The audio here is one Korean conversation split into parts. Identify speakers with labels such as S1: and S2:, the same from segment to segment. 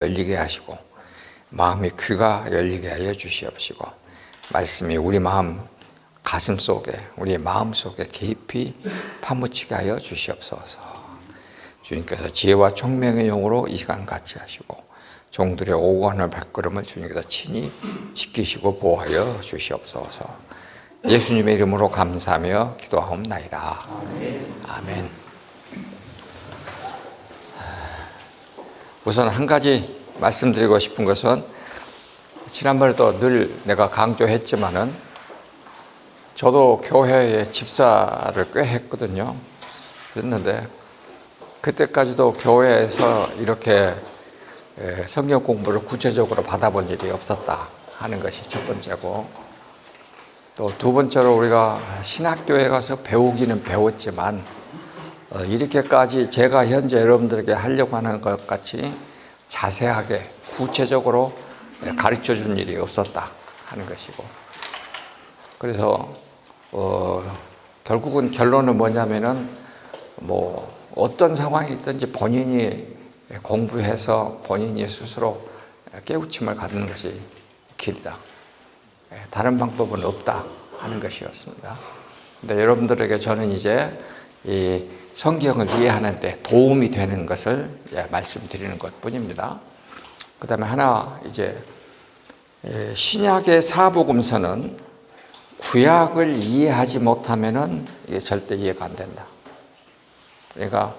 S1: 열리게 하시고 마음의 귀가 열리게 하여 주시옵시고 말씀이 우리 마음 가슴 속에 우리의 마음 속에 깊이 파묻히게 하여 주시옵소서. 주님께서 지혜와 총명의 영으로 이 시간 같이 하시고 종들의 오고하는 발걸음을 주님께서 친히 지키시고 보호하여 주시옵소서. 예수님의 이름으로 감사하며 기도하옵나이다. 아멘. 우선 한 가지 말씀드리고 싶은 것은 지난번에도 늘 내가 강조했지만은 저도 교회에 집사를 꽤 했거든요. 그랬는데 그때까지도 교회에서 이렇게 성경 공부를 구체적으로 받아본 일이 없었다 하는 것이 첫 번째고, 또 두 번째로 우리가 신학교에 가서 배우기는 배웠지만 이렇게까지 제가 현재 여러분들에게 하려고 하는 것 같이 자세하게 구체적으로 가르쳐 준 일이 없었다 하는 것이고, 그래서 결국은 결론은 뭐냐면은 어떤 상황이 있든지 본인이 공부해서 본인이 스스로 깨우침을 갖는 것이 길이다. 다른 방법은 없다 하는 것이었습니다. 근데 여러분들에게 저는 이제 이 성경을 이해하는 데 도움이 되는 것을 말씀드리는 것 뿐입니다. 그 다음에 하나, 이제 신약의 사복음서는 구약을 이해하지 못하면은 이게 절대 이해가 안 된다. 그러니까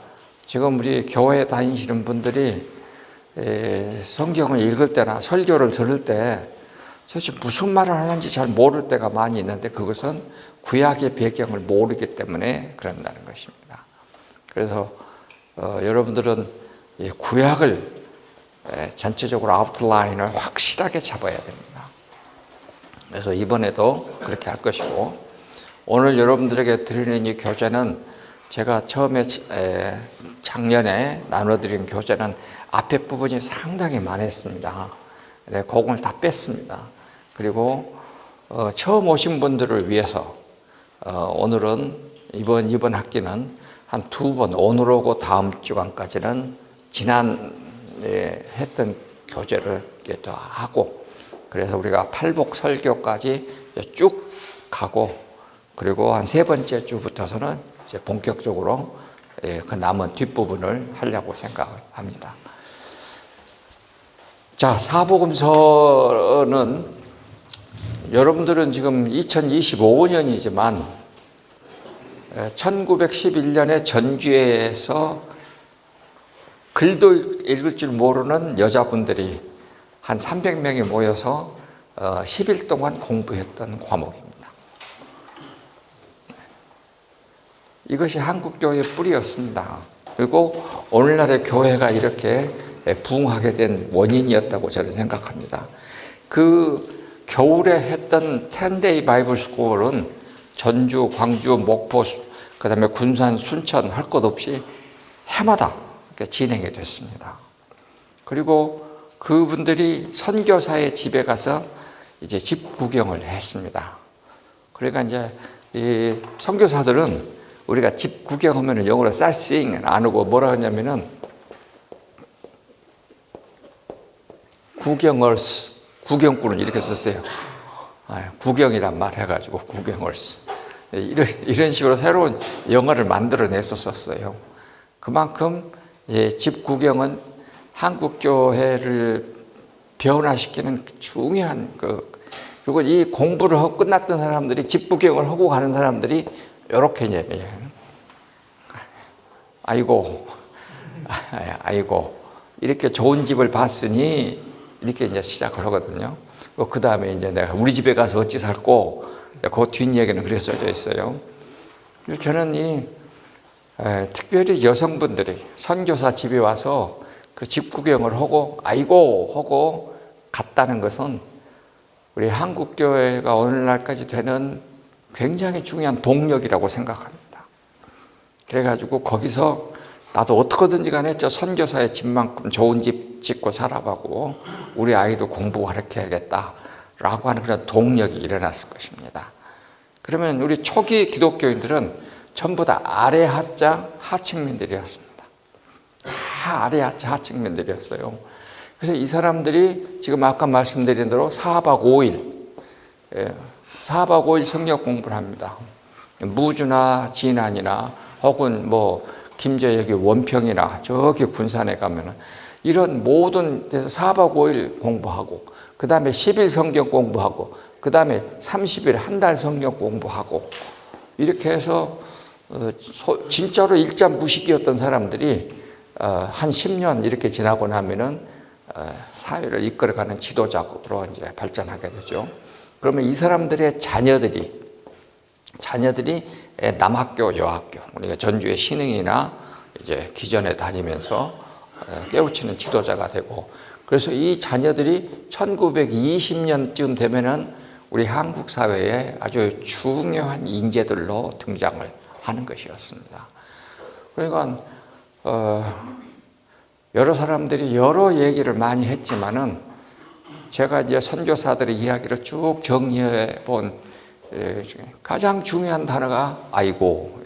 S1: 지금 우리 교회 다니시는 분들이 성경을 읽을 때나 설교를 들을 때 도대체 무슨 말을 하는지 잘 모를 때가 많이 있는데 그것은 구약의 배경을 모르기 때문에 그런다는 것입니다. 그래서 여러분들은 구약을 전체적으로 아웃라인을 확실하게 잡아야 됩니다. 그래서 이번에도 그렇게 할 것이고, 오늘 여러분들에게 드리는 이 교재는 제가 처음에 작년에 나눠드린 교재는 앞에 부분이 상당히 많았습니다. 그걸 다 뺐습니다. 그리고 처음 오신 분들을 위해서 오늘은 이번 학기는 한 두 번, 오늘 오고 다음 주간까지는 지난해 했던 교재를 또 하고, 그래서 우리가 팔복 설교까지 쭉 가고, 그리고 한 세 번째 주부터서는 이제 본격적으로 그 남은 뒷부분을 하려고 생각합니다. 자, 사복음서는 여러분들은 지금 2025년이지만 1911년에 전주에서 글도 읽을 줄 모르는 여자분들이 한 300명이 모여서 10일 동안 공부했던 과목입니다. 이것이 한국교회의 뿌리였습니다. 그리고 오늘날의 교회가 이렇게 부흥하게 된 원인이었다고 저는 생각합니다. 그 겨울에 했던 10데이 바이블 스쿨은 전주, 광주, 목포, 그 다음에 군산, 순천 할 것 없이 해마다 진행이 됐습니다. 그리고 그분들이 선교사의 집에 가서 이제 집 구경을 했습니다. 그러니까 이제 이 선교사들은 우리가 집 구경하면 영어로 sightseeing 안 하고 뭐라 하냐면은 구경얼스, 구경꾼은 이렇게 썼어요. 구경이란 말 해가지고 구경얼스. 이런 식으로 새로운 영어를 만들어냈었어요. 그만큼 집 구경은 한국 교회를 변화시키는 중요한 그리고 이 공부를 하고 끝났던 사람들이 집 구경을 하고 가는 사람들이 이렇게 이제 아이고 이렇게 좋은 집을 봤으니 이렇게 이제 시작을 하거든요. 그 다음에 이제 내가 우리 집에 가서 어찌 살고 그 뒷이야기는 그렇게 써져 있어요. 저는 특별히 여성분들이 선교사 집에 와서 그 집 구경을 하고 아이고 하고 갔다는 것은 우리 한국 교회가 오늘날까지 되는 굉장히 중요한 동력이라고 생각합니다. 그래가지고 거기서 나도 어떻게든지 간에 저 선교사의 집만큼 좋은 집 짓고 살아가고 우리 아이도 공부 가르쳐야겠다라고 하는 그런 동력이 일어났을 것입니다. 그러면 우리 초기 기독교인들은 전부 다 아래 하자 하층민들이었습니다. 다 아래 하자 하층민들이었어요. 그래서 이 사람들이 지금 아까 말씀드린 대로 4박 5일, 4박 5일 성경 공부를 합니다. 무주나 진안이나 혹은 뭐 김제역이 원평이나 저기 군산에 가면은 이런 모든 데서 4박 5일 공부하고, 그 다음에 10일 성경 공부하고, 그 다음에 30일 한 달 성경 공부하고, 이렇게 해서 진짜로 일잠 무식이었던 사람들이 한 10년 이렇게 지나고 나면은 사회를 이끌어가는 지도자로 이제 발전하게 되죠. 그러면 이 사람들의 자녀들이 남학교, 여학교, 우리가 전주의 신흥이나 이제 기전에 다니면서 깨우치는 지도자가 되고, 그래서 이 자녀들이 1920년쯤 되면은 우리 한국 사회에 아주 중요한 인재들로 등장을 하는 것이었습니다. 그러니까 여러 사람들이 여러 얘기를 많이 했지만은 제가 이제 선교사들의 이야기를 쭉 정리해 본 가장 중요한 단어가 아이고,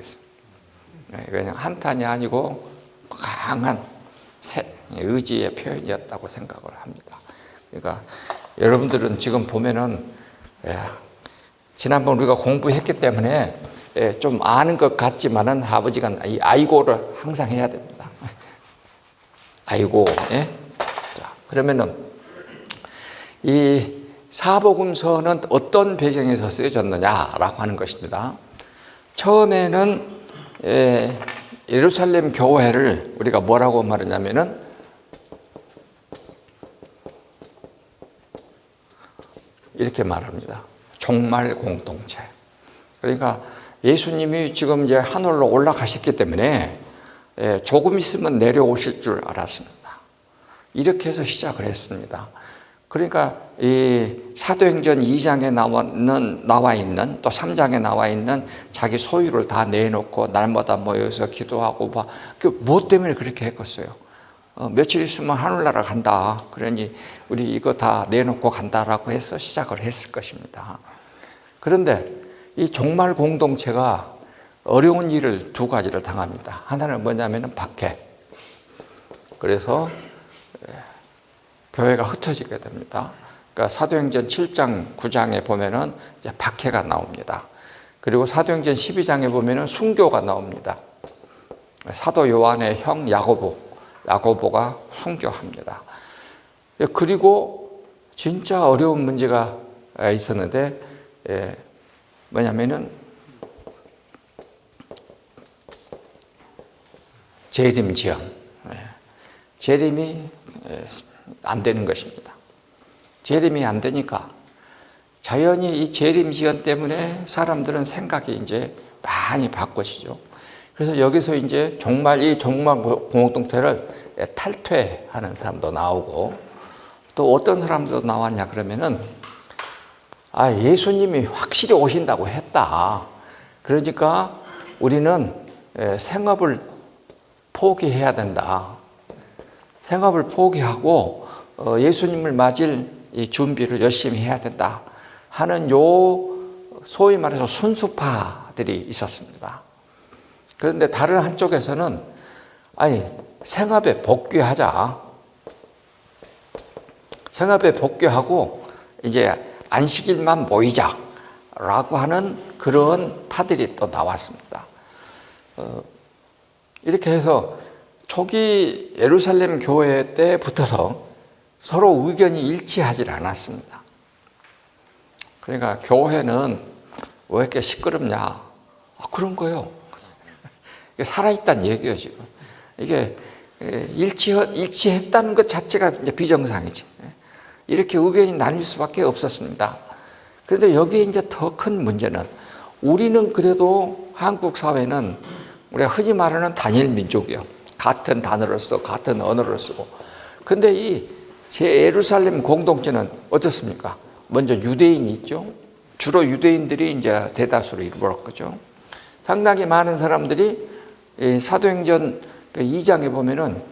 S1: 그냥 한탄이 아니고 강한 의지의 표현이었다고 생각을 합니다. 그러니까 여러분들은 지금 보면은 지난번 우리가 공부했기 때문에 좀 아는 것 같지만은 아버지가 이 아이고를 항상 해야 됩니다. 아이고. 자, 그러면은 이 사복음서는 어떤 배경에서 쓰여졌느냐라고 하는 것입니다. 처음에는 예루살렘 교회를 우리가 뭐라고 말하냐면은 이렇게 말합니다. 종말 공동체. 그러니까 예수님이 지금 이제 하늘로 올라가셨기 때문에 조금 있으면 내려오실 줄 알았습니다. 이렇게 해서 시작을 했습니다. 그러니까 이 사도행전 2장에 나와 있는 또 3장에 나와 있는 자기 소유를 다 내놓고 날마다 모여서 기도하고 뭐 때문에 그렇게 했겠어요? 며칠 있으면 하늘나라 간다. 그러니 우리 이거 다 내놓고 간다라고 해서 시작을 했을 것입니다. 그런데 이 종말 공동체가 어려운 일을 두 가지를 당합니다. 하나는 뭐냐면은 박해. 그래서 교회가 흩어지게 됩니다. 그러니까 사도행전 7장, 9장에 보면은 이제 박해가 나옵니다. 그리고 사도행전 12장에 보면은 순교가 나옵니다. 사도 요한의 형 야고보가 순교합니다. 그리고 진짜 어려운 문제가 있었는데 뭐냐면은 재림 지연. 재림이 안 되는 것입니다. 재림이 안 되니까 자연히 이 재림 지연 때문에 사람들은 생각이 이제 많이 바꿔지죠. 그래서 여기서 이제 이 종말 공동체를 탈퇴하는 사람도 나오고, 또 어떤 사람도 나왔냐 그러면은 예수님이 확실히 오신다고 했다. 그러니까 우리는 생업을 포기해야 된다. 생업을 포기하고 예수님을 맞을 이 준비를 열심히 해야 된다 하는 소위 말해서 순수파들이 있었습니다. 그런데 다른 한쪽에서는 생업에 복귀하자. 생업에 복귀하고 이제 안식일만 모이자라고 하는 그런 파들이 또 나왔습니다. 이렇게 해서 초기 예루살렘 교회 때 붙어서 서로 의견이 일치하지 않았습니다. 그러니까 교회는 왜 이렇게 시끄럽냐? 그런 거예요. 살아있다는 얘기예요, 지금. 이게 일치했다는 것 자체가 이제 비정상이지. 이렇게 의견이 나뉠 수밖에 없었습니다. 그런데 여기에 이제 더 큰 문제는 우리는 그래도 한국 사회는 우리가 흔히 말하는 단일 민족이요. 같은 단어를 쓰고 같은 언어를 쓰고. 근데 이 예루살렘 공동체는 어떻습니까? 먼저 유대인이 있죠. 주로 유대인들이 이제 대다수로 이루었죠. 상당히 많은 사람들이 사도행전 2장에 보면은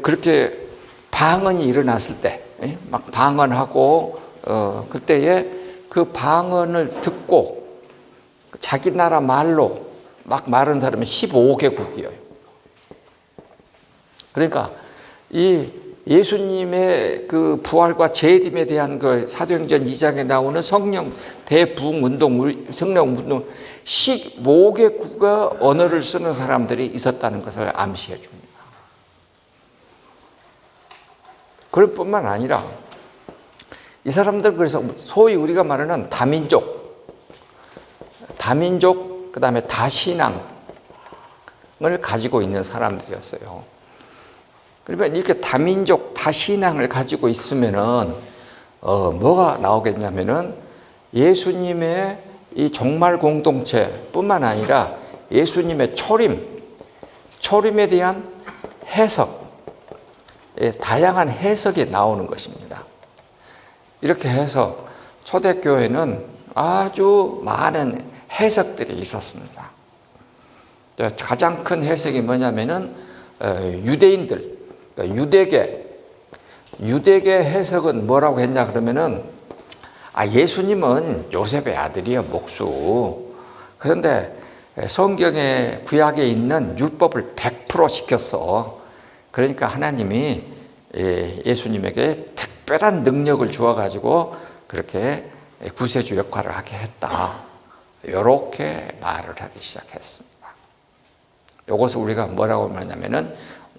S1: 그렇게 방언이 일어났을 때, 막 방언하고 그때에 그 방언을 듣고 자기 나라 말로 막 말하는 사람이 15개국이에요. 그러니까 이 예수님의 그 부활과 재림에 대한 그 사도행전 2장에 나오는 성령 대부흥 운동, 성령 운동 15개국의 언어를 쓰는 사람들이 있었다는 것을 암시해 줍니다. 그럴 뿐만 아니라 이 사람들 그래서 소위 우리가 말하는 다민족, 그 다음에 다신앙을 가지고 있는 사람들이었어요. 그러면 이렇게 다민족, 다신앙을 가지고 있으면은, 뭐가 나오겠냐면은 예수님의 이 종말 공동체 뿐만 아니라 예수님의 초림에 대한 해석, 다양한 해석이 나오는 것입니다. 이렇게 해서 초대교회는 아주 많은 해석들이 있었습니다. 가장 큰 해석이 뭐냐면은 유대인들, 유대계 해석은 뭐라고 했냐 그러면은 예수님은 요셉의 아들이요, 목수. 그런데 성경에 구약에 있는 율법을 100% 지켰어. 그러니까 하나님이 예수님에게 특별한 능력을 주어가지고 그렇게 구세주 역할을 하게 했다. 이렇게 말을 하기 시작했습니다. 이것을 우리가 뭐라고 말하냐면은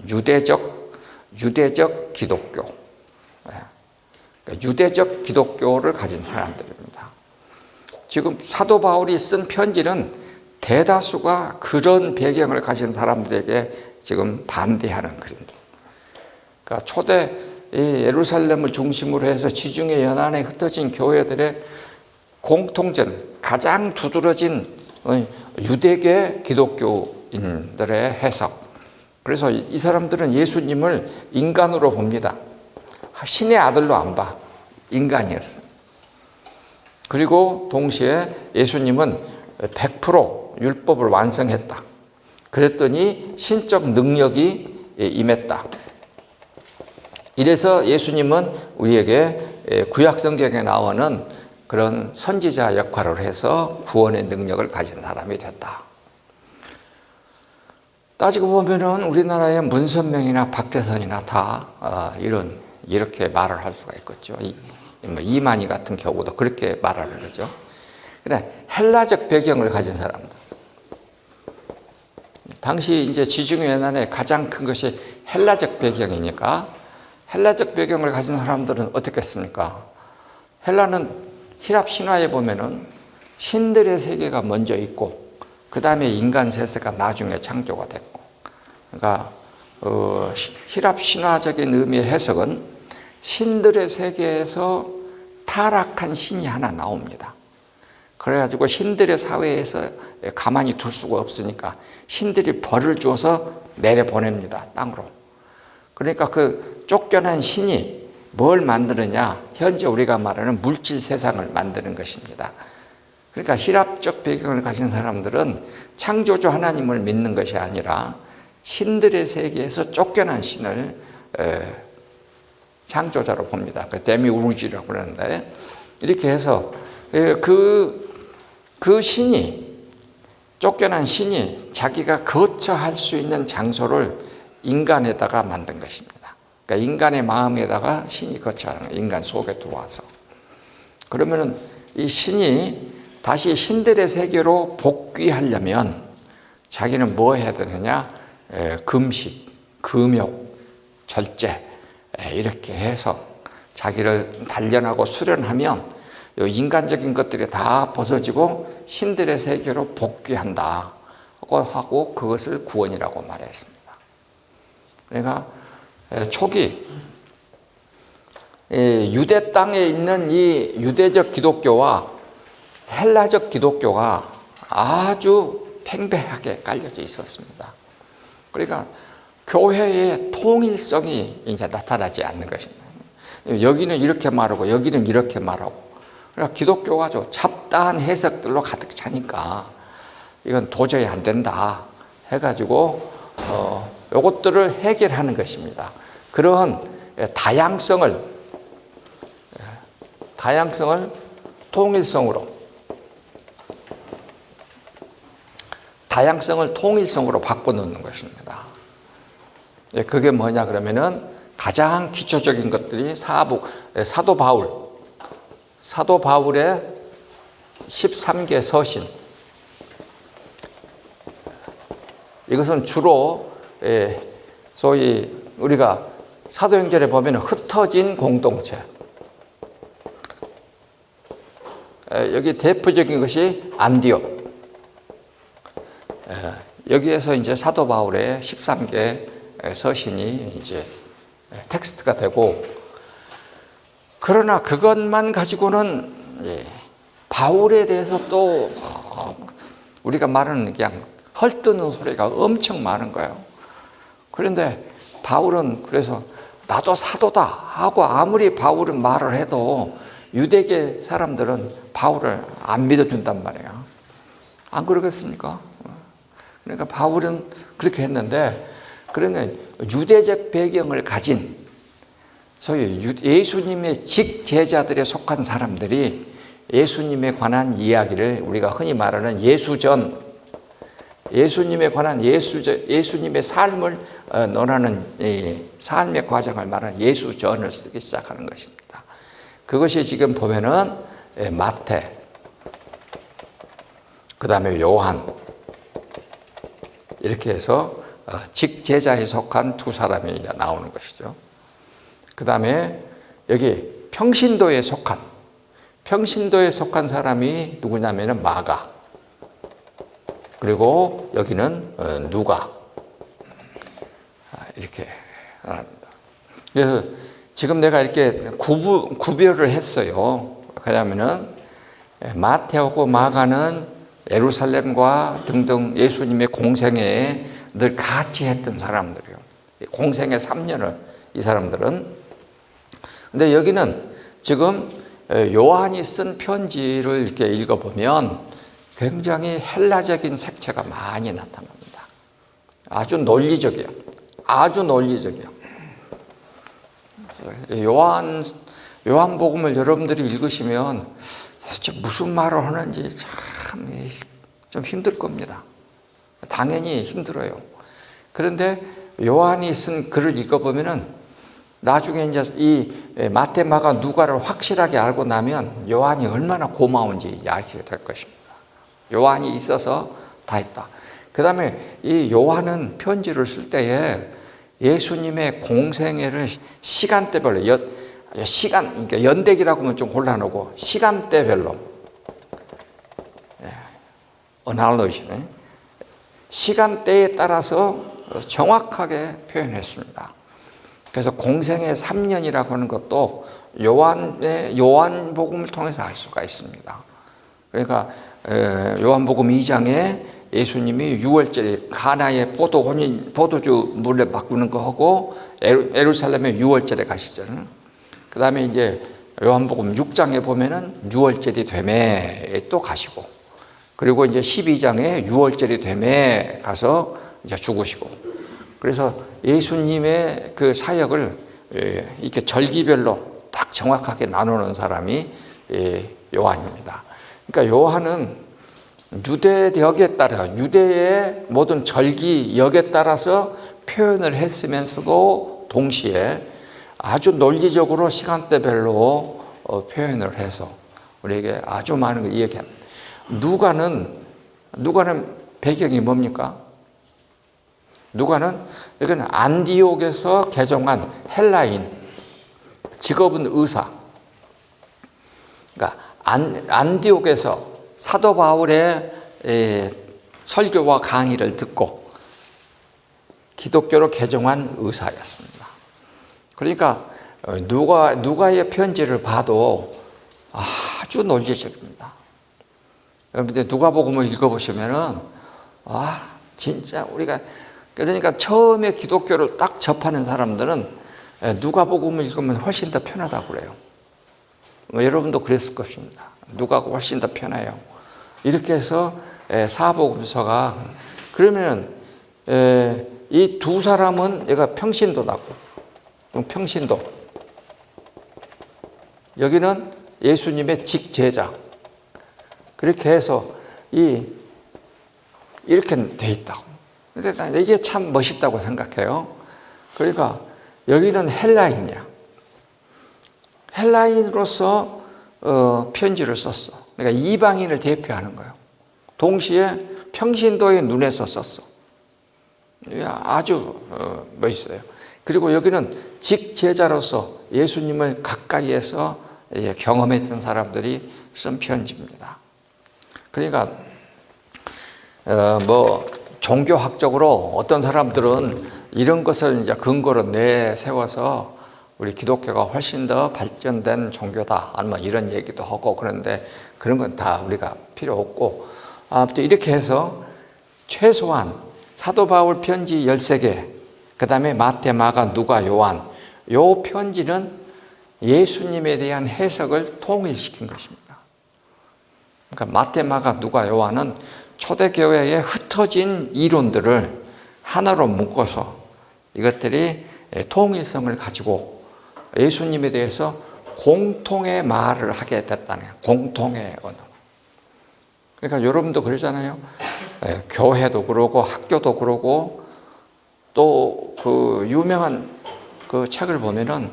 S1: 유대적 기독교. 그러니까 유대적 기독교를 가진 사람들입니다. 지금 사도 바울이 쓴 편지는 대다수가 그런 배경을 가진 사람들에게 지금 반대하는 글입니다. 그러니까 초대 예루살렘을 중심으로 해서 지중해 연안에 흩어진 교회들의 공통점, 가장 두드러진 유대계 기독교인들의 해석. 그래서 이 사람들은 예수님을 인간으로 봅니다. 신의 아들로 안 봐. 인간이었어요. 그리고 동시에 예수님은 100% 율법을 완성했다. 그랬더니 신적 능력이 임했다. 이래서 예수님은 우리에게 구약 성경에 나오는 그런 선지자 역할을 해서 구원의 능력을 가진 사람이 됐다. 따지고 보면은 우리나라의 문선명이나 박대선이나 다 이렇게 말을 할 수가 있겠죠. 이만희 같은 경우도 그렇게 말하는 거죠. 근데 헬라적 배경을 가진 사람들. 당시 이제 지중해 연안의 가장 큰 것이 헬라적 배경이니까 헬라적 배경을 가진 사람들은 어떻겠습니까? 헬라는 히랍 신화에 보면은 신들의 세계가 먼저 있고 그 다음에 인간 세세가 나중에 창조가 됐고, 그러니까 히랍 신화적인 의미의 해석은 신들의 세계에서 타락한 신이 하나 나옵니다. 그래가지고 신들의 사회에서 가만히 둘 수가 없으니까 신들이 벌을 줘서 내려보냅니다, 땅으로. 그러니까 그 쫓겨난 신이 뭘 만드느냐, 현재 우리가 말하는 물질 세상을 만드는 것입니다. 그러니까 히랍적 배경을 가진 사람들은 창조주 하나님을 믿는 것이 아니라 신들의 세계에서 쫓겨난 신을 창조자로 봅니다. 데미우르지라고 그러는데, 이렇게 해서 그 신이, 쫓겨난 신이 자기가 거처할 수 있는 장소를 인간에다가 만든 것입니다. 그러니까 인간의 마음에다가 신이 거처하는 거예요. 인간 속에 들어와서. 그러면은 이 신이 다시 신들의 세계로 복귀하려면 자기는 뭐 해야 되느냐? 금식, 금욕, 절제, 이렇게 해서 자기를 단련하고 수련하면 인간적인 것들이 다 벗어지고 신들의 세계로 복귀한다 하고 그것을 구원이라고 말했습니다. 그러니까 초기 유대 땅에 있는 이 유대적 기독교와 헬라적 기독교가 아주 팽배하게 깔려져 있었습니다. 그러니까 교회의 통일성이 이제 나타나지 않는 것입니다. 여기는 이렇게 말하고 여기는 이렇게 말하고, 그러니까 기독교가 좀 잡다한 해석들로 가득 차니까 이건 도저히 안 된다 해가지고 이것들을 해결하는 것입니다. 그런 다양성을 통일성으로 바꿔놓는 것입니다. 그게 뭐냐 그러면은 가장 기초적인 것들이 사도 바울의 13개 서신. 이것은 주로 소위 우리가 사도행전에 보면 흩어진 공동체. 여기 대표적인 것이 안디옥. 여기에서 이제 사도 바울의 13개 서신이 이제 텍스트가 되고, 그러나 그것만 가지고는 바울에 대해서 또 우리가 말하는 그냥 헐뜯는 소리가 엄청 많은 거예요. 그런데 바울은 그래서 나도 사도다 하고 아무리 바울은 말을 해도 유대계 사람들은 바울을 안 믿어준단 말이에요. 안 그러겠습니까? 그러니까 바울은 그렇게 했는데, 그러면 유대적 배경을 가진 소위 예수님의 직제자들에 속한 사람들이 예수님에 관한 이야기를 우리가 흔히 말하는 예수님에 관한 예수님의 삶을 논하는 삶의 과정을 말하는 예수전을 쓰기 시작하는 것입니다. 그것이 지금 보면은 마태, 그 다음에 요한, 이렇게 해서 직제자에 속한 두 사람이 나오는 것이죠. 그 다음에 여기 평신도에 속한 사람이 누구냐면 마가, 그리고 여기는 누가, 이렇게 합니다. 그래서 지금 내가 이렇게 구별을 했어요. 왜냐하면은 마태하고 마가는 예루살렘과 등등 예수님의 공생애에 늘 같이 했던 사람들이에요. 공생애 3년을 이 사람들은. 근데 여기는 지금 요한이 쓴 편지를 이렇게 읽어보면 굉장히 헬라적인 색채가 많이 나타납니다. 아주 논리적이에요. 요한복음을 여러분들이 읽으시면 도대체 무슨 말을 하는지 참 좀 힘들 겁니다. 당연히 힘들어요. 그런데 요한이 쓴 글을 읽어보면은 나중에 이제 이 마태, 마가, 누가를 확실하게 알고 나면 요한이 얼마나 고마운지 알게 될 것입니다. 요한이 있어서 다 했다. 그 다음에 이 요한은 편지를 쓸 때에 예수님의 공생애를 시간대별로, 그러니까 연대기라고 하면 좀 곤란하고 시간대별로, 어날로지네, 시간대에 따라서 정확하게 표현했습니다. 그래서 공생애 3년이라고 하는 것도 요한복음을 통해서 알 수가 있습니다. 그러니까 요한복음 2장에 예수님이 6월절에 가나의 포도주 물에 바꾸는 거 하고 예루살렘에 6월절에 가시잖아요. 그 다음에 이제 요한복음 6장에 보면은 6월절이 되매 또 가시고, 그리고 이제 12장에 6월절이 되매 가서 이제 죽으시고, 그래서 예수님의 그 사역을 이렇게 절기별로 딱 정확하게 나누는 사람이 요한입니다. 그러니까 요한은 유대역에 따라, 유대의 모든 절기역에 따라서 표현을 했으면서도 동시에 아주 논리적으로 시간대별로 표현을 해서 우리에게 아주 많은 걸 이야기합니다. 누가는 배경이 뭡니까? 누가는 이건 안디옥에서 개종한 헬라인, 직업은 의사. 그러니까 안디옥에서 사도 바울의 설교와 강의를 듣고 기독교로 개종한 의사였습니다. 그러니까 누가의 편지를 봐도 아주 논리적입니다. 여러분들 누가복음을 읽어보시면은 진짜 우리가, 그러니까 처음에 기독교를 딱 접하는 사람들은 누가복음을 읽으면 훨씬 더 편하다고 그래요. 여러분도 그랬을 것입니다. 누가가 훨씬 더 편해요. 이렇게 해서 사복음서가, 그러면 이 두 사람은 얘가 평신도다고. 평신도. 여기는 예수님의 직제자. 그렇게 해서 이렇게 돼 있다고. 근데 난 이게 참 멋있다고 생각해요. 그러니까 여기는 헬라인이야. 헬라인으로서 편지를 썼어. 그러니까 이방인을 대표하는 거예요. 동시에 평신도의 눈에서 썼어. 아주 멋있어요. 그리고 여기는 직제자로서 예수님을 가까이에서 경험했던 사람들이 쓴 편지입니다. 그러니까 뭐 종교학적으로 어떤 사람들은 이런 것을 이제 근거로 내세워서 우리 기독교가 훨씬 더 발전된 종교다, 아니면 이런 얘기도 하고, 그런데 그런 건 다 우리가 필요 없고, 아무튼 이렇게 해서 최소한 사도 바울 편지 13개, 그 다음에 마태, 마가, 누가, 요한, 요 편지는 예수님에 대한 해석을 통일시킨 것입니다. 그러니까 마태, 마가, 누가, 요한은 초대교회에 흩어진 이론들을 하나로 묶어서 이것들이 통일성을 가지고 예수님에 대해서 공통의 말을 하게 됐다는 거예요. 공통의 언어. 그러니까 여러분도 그러잖아요. 교회도 그러고 학교도 그러고 또 그 유명한 그 책을 보면은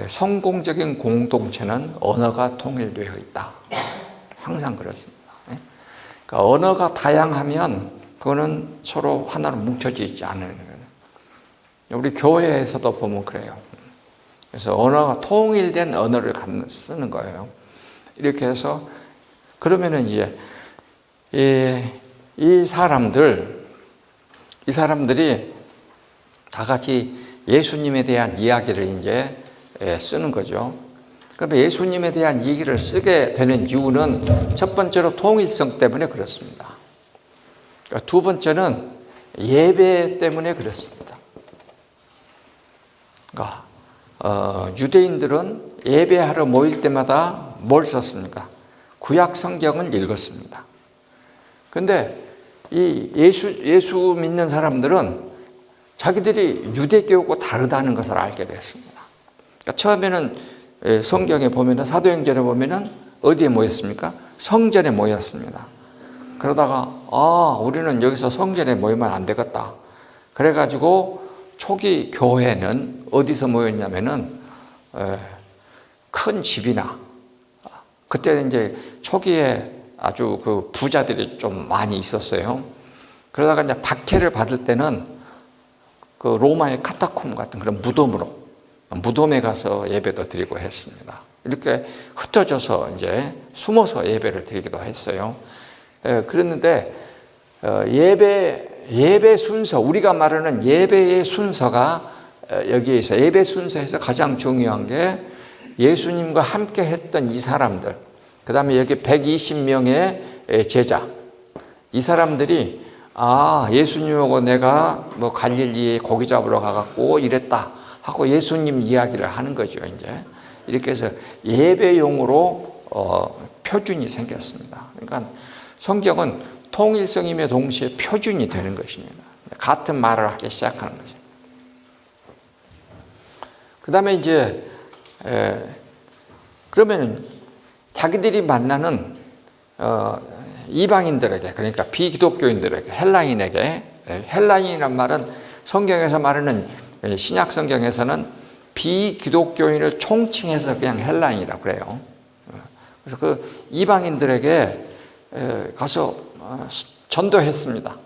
S1: 성공적인 공동체는 언어가 통일되어 있다. 항상 그렇습니다. 그러니까 언어가 다양하면 그거는 서로 하나로 뭉쳐져 있지 않은 거예요. 우리 교회에서도 보면 그래요. 그래서 언어가 통일된 언어를 쓰는 거예요. 이렇게 해서 그러면은 이제 이 사람들이 다 같이 예수님에 대한 이야기를 이제 쓰는 거죠. 그러면 예수님에 대한 얘기를 쓰게 되는 이유는 첫 번째로 통일성 때문에 그렇습니다. 두 번째는 예배 때문에 그렇습니다. 그러니까 유대인들은 예배하러 모일 때마다 뭘 썼습니까? 구약 성경을 읽었습니다. 그런데 이 예수 믿는 사람들은 자기들이 유대교하고 다르다는 것을 알게 됐습니다. 그러니까 처음에는 성경에 보면은, 사도행전에 보면은 어디에 모였습니까? 성전에 모였습니다. 그러다가 우리는 여기서 성전에 모이면 안 되겠다. 그래가지고 초기 교회는 어디서 모였냐면은 큰 집이나, 그때는 이제 초기에 아주 그 부자들이 좀 많이 있었어요. 그러다가 이제 박해를 받을 때는 그 로마의 카타콤 같은 그런 무덤에 가서 예배도 드리고 했습니다. 이렇게 흩어져서 이제 숨어서 예배를 드리기도 했어요. 그랬는데 예배 순서, 우리가 말하는 예배의 순서가 여기에 있어요. 예배 순서에서 가장 중요한 게 예수님과 함께 했던 이 사람들, 그 다음에 여기 120명의 제자, 이 사람들이 예수님하고 내가 뭐 갈릴리에 고기 잡으러 가갖고 이랬다 하고 예수님 이야기를 하는 거죠. 이제 이렇게 해서 예배용으로 표준이 생겼습니다. 그러니까 성경은 통일성이며 동시에 표준이 되는 것입니다. 같은 말을 하기 시작하는 거죠. 그 다음에 이제 그러면은 자기들이 만나는 이방인들에게, 그러니까 비기독교인들에게, 헬라인에게, 헬라인이란 말은 성경에서 말하는, 신약 성경에서는 비기독교인을 총칭해서 그냥 헬라인이라고 그래요. 그래서 그 이방인들에게 가서 전도했습니다.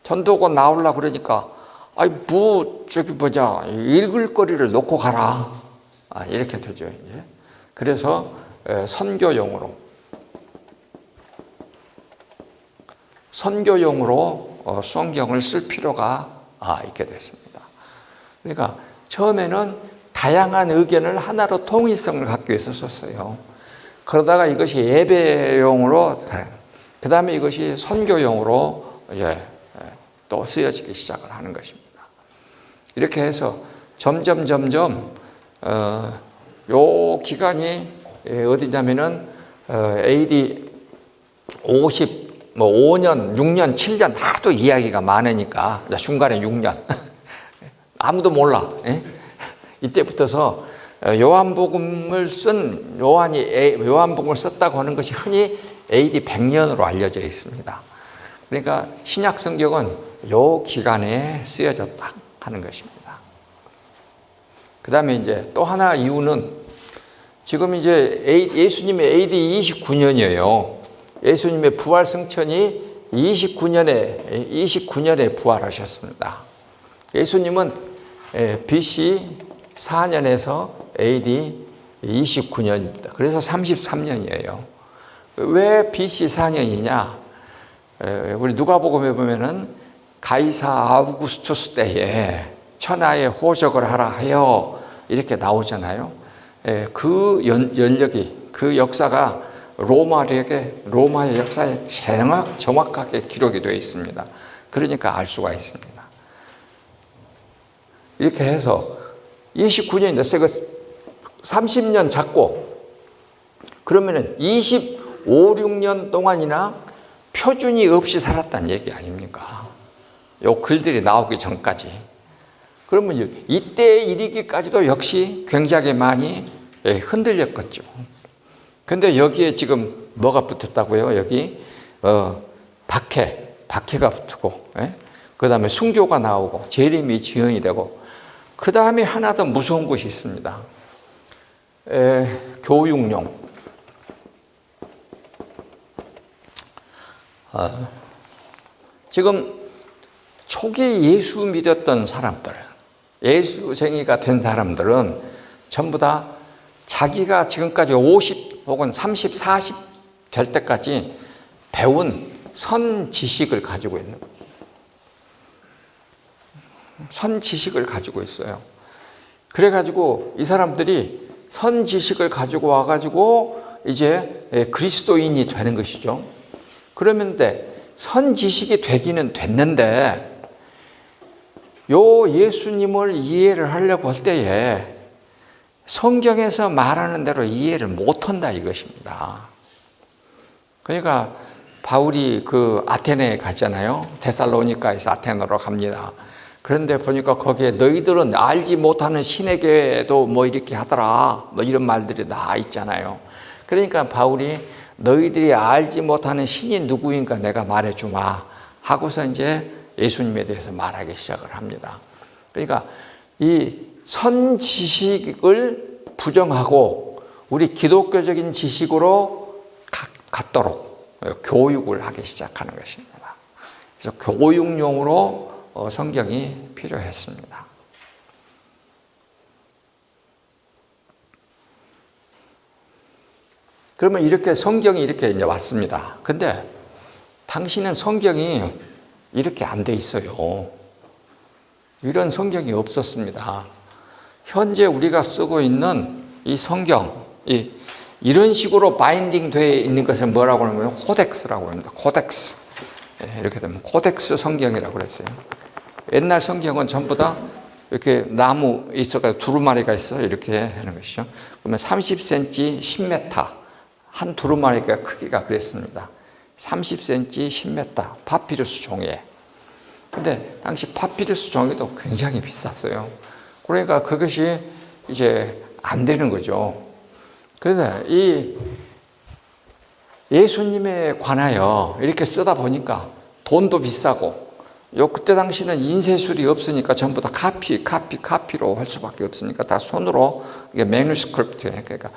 S1: 전도고 나오려고 그러니까 읽을 거리를 놓고 가라, 이렇게 되죠. 이제 그래서 선교용으로 성경을 쓸 필요가 있게 됐습니다. 그러니까 처음에는 다양한 의견을 하나로 통일성을 갖기 위해서 썼어요. 그러다가 이것이 예배용으로, 그 다음에 이것이 선교용으로 이제 또 쓰여지기 시작을 하는 것입니다. 이렇게 해서 점점 요 기간이 어디냐면은 AD 5년, 6년, 7년 하도 이야기가 많으니까 중간에 6년 아무도 몰라. 이때부터서 요한복음을 썼다고 하는 것이 흔히 AD 100년으로 알려져 있습니다. 그러니까 신약 성경은 요 기간에 쓰여졌다 하는 것입니다. 그 다음에 이제 또 하나 이유는 지금 이제 예수님의 AD 29년이에요. 예수님의 부활 승천이 29년에 부활하셨습니다. 예수님은 BC 4년에서 AD 29년입니다. 그래서 33년이에요. 왜 BC 4년이냐? 우리 누가복음에 보면은 가이사 아우구스투스 때에 천하에 호적을 하라 하여 이렇게 나오잖아요. 그 연력이, 그 역사가 로마의 역사에 정확하게 기록이 되어 있습니다. 그러니까 알 수가 있습니다. 이렇게 해서 29년이 됐어요. 30년 잡고 그러면은 25, 6년 동안이나 표준이 없이 살았다는 얘기 아닙니까? 요 글들이 나오기 전까지. 그러면 이때 이르기까지도 역시 굉장히 많이 흔들렸겠죠. 근데 여기에 지금 뭐가 붙었다고요? 여기 박해가 붙고, 그 다음에 순교가 나오고 재림이 지연이 되고, 그 다음에 하나 더 무서운 것이 있습니다. 교육용. 지금 초기 예수 믿었던 사람들, 예수쟁이가 된 사람들은 전부 다 자기가 지금까지 50 혹은 30, 40 될 때까지 배운 선 지식을 가지고 있는 거예요. 선 지식을 가지고 있어요. 그래가지고 이 사람들이 선 지식을 가지고 와가지고 이제 그리스도인이 되는 것이죠. 그러면 선 지식이 되기는 됐는데 요 예수님을 이해를 하려고 할 때에 성경에서 말하는 대로 이해를 못한다 이것입니다. 그러니까 바울이 그 아테네에 가잖아요. 데살로니가에서 아테네로 갑니다. 그런데 보니까 거기에 너희들은 알지 못하는 신에게도 뭐 이렇게 하더라, 뭐 이런 말들이 다 있잖아요. 그러니까 바울이 너희들이 알지 못하는 신이 누구인가 내가 말해주마 하고서 이제 예수님에 대해서 말하기 시작을 합니다. 그러니까 이 선 지식을 부정하고 우리 기독교적인 지식으로 갖도록 교육을 하기 시작하는 것입니다. 그래서 교육용으로 성경이 필요했습니다. 그러면 이렇게 성경이 이렇게 이제 왔습니다. 근데 당시는 성경이 이렇게 안 돼 있어요. 이런 성경이 없었습니다. 현재 우리가 쓰고 있는 이 성경, 이런 식으로 바인딩 되어 있는 것을 뭐라고 하냐면 코덱스라고 합니다. 코덱스. 이렇게 되면 코덱스 성경이라고 그랬어요. 옛날 성경은 전부 다 이렇게 나무 있어가지고 두루마리가 있어 이렇게 하는 것이죠. 그러면 30cm, 10m 한 두루마리가 크기가 그랬습니다. 30cm, 10m 파피루스 종이에. 근데 당시 파피루스 종이도 굉장히 비쌌어요. 그러니까 그것이 이제 안 되는 거죠. 그래서 이 예수님에 관하여 이렇게 쓰다 보니까 돈도 비싸고, 그때 당시는 인쇄술이 없으니까 전부 다 카피로 할 수밖에 없으니까 다 손으로, 이게 매뉴스크립트, 그러니까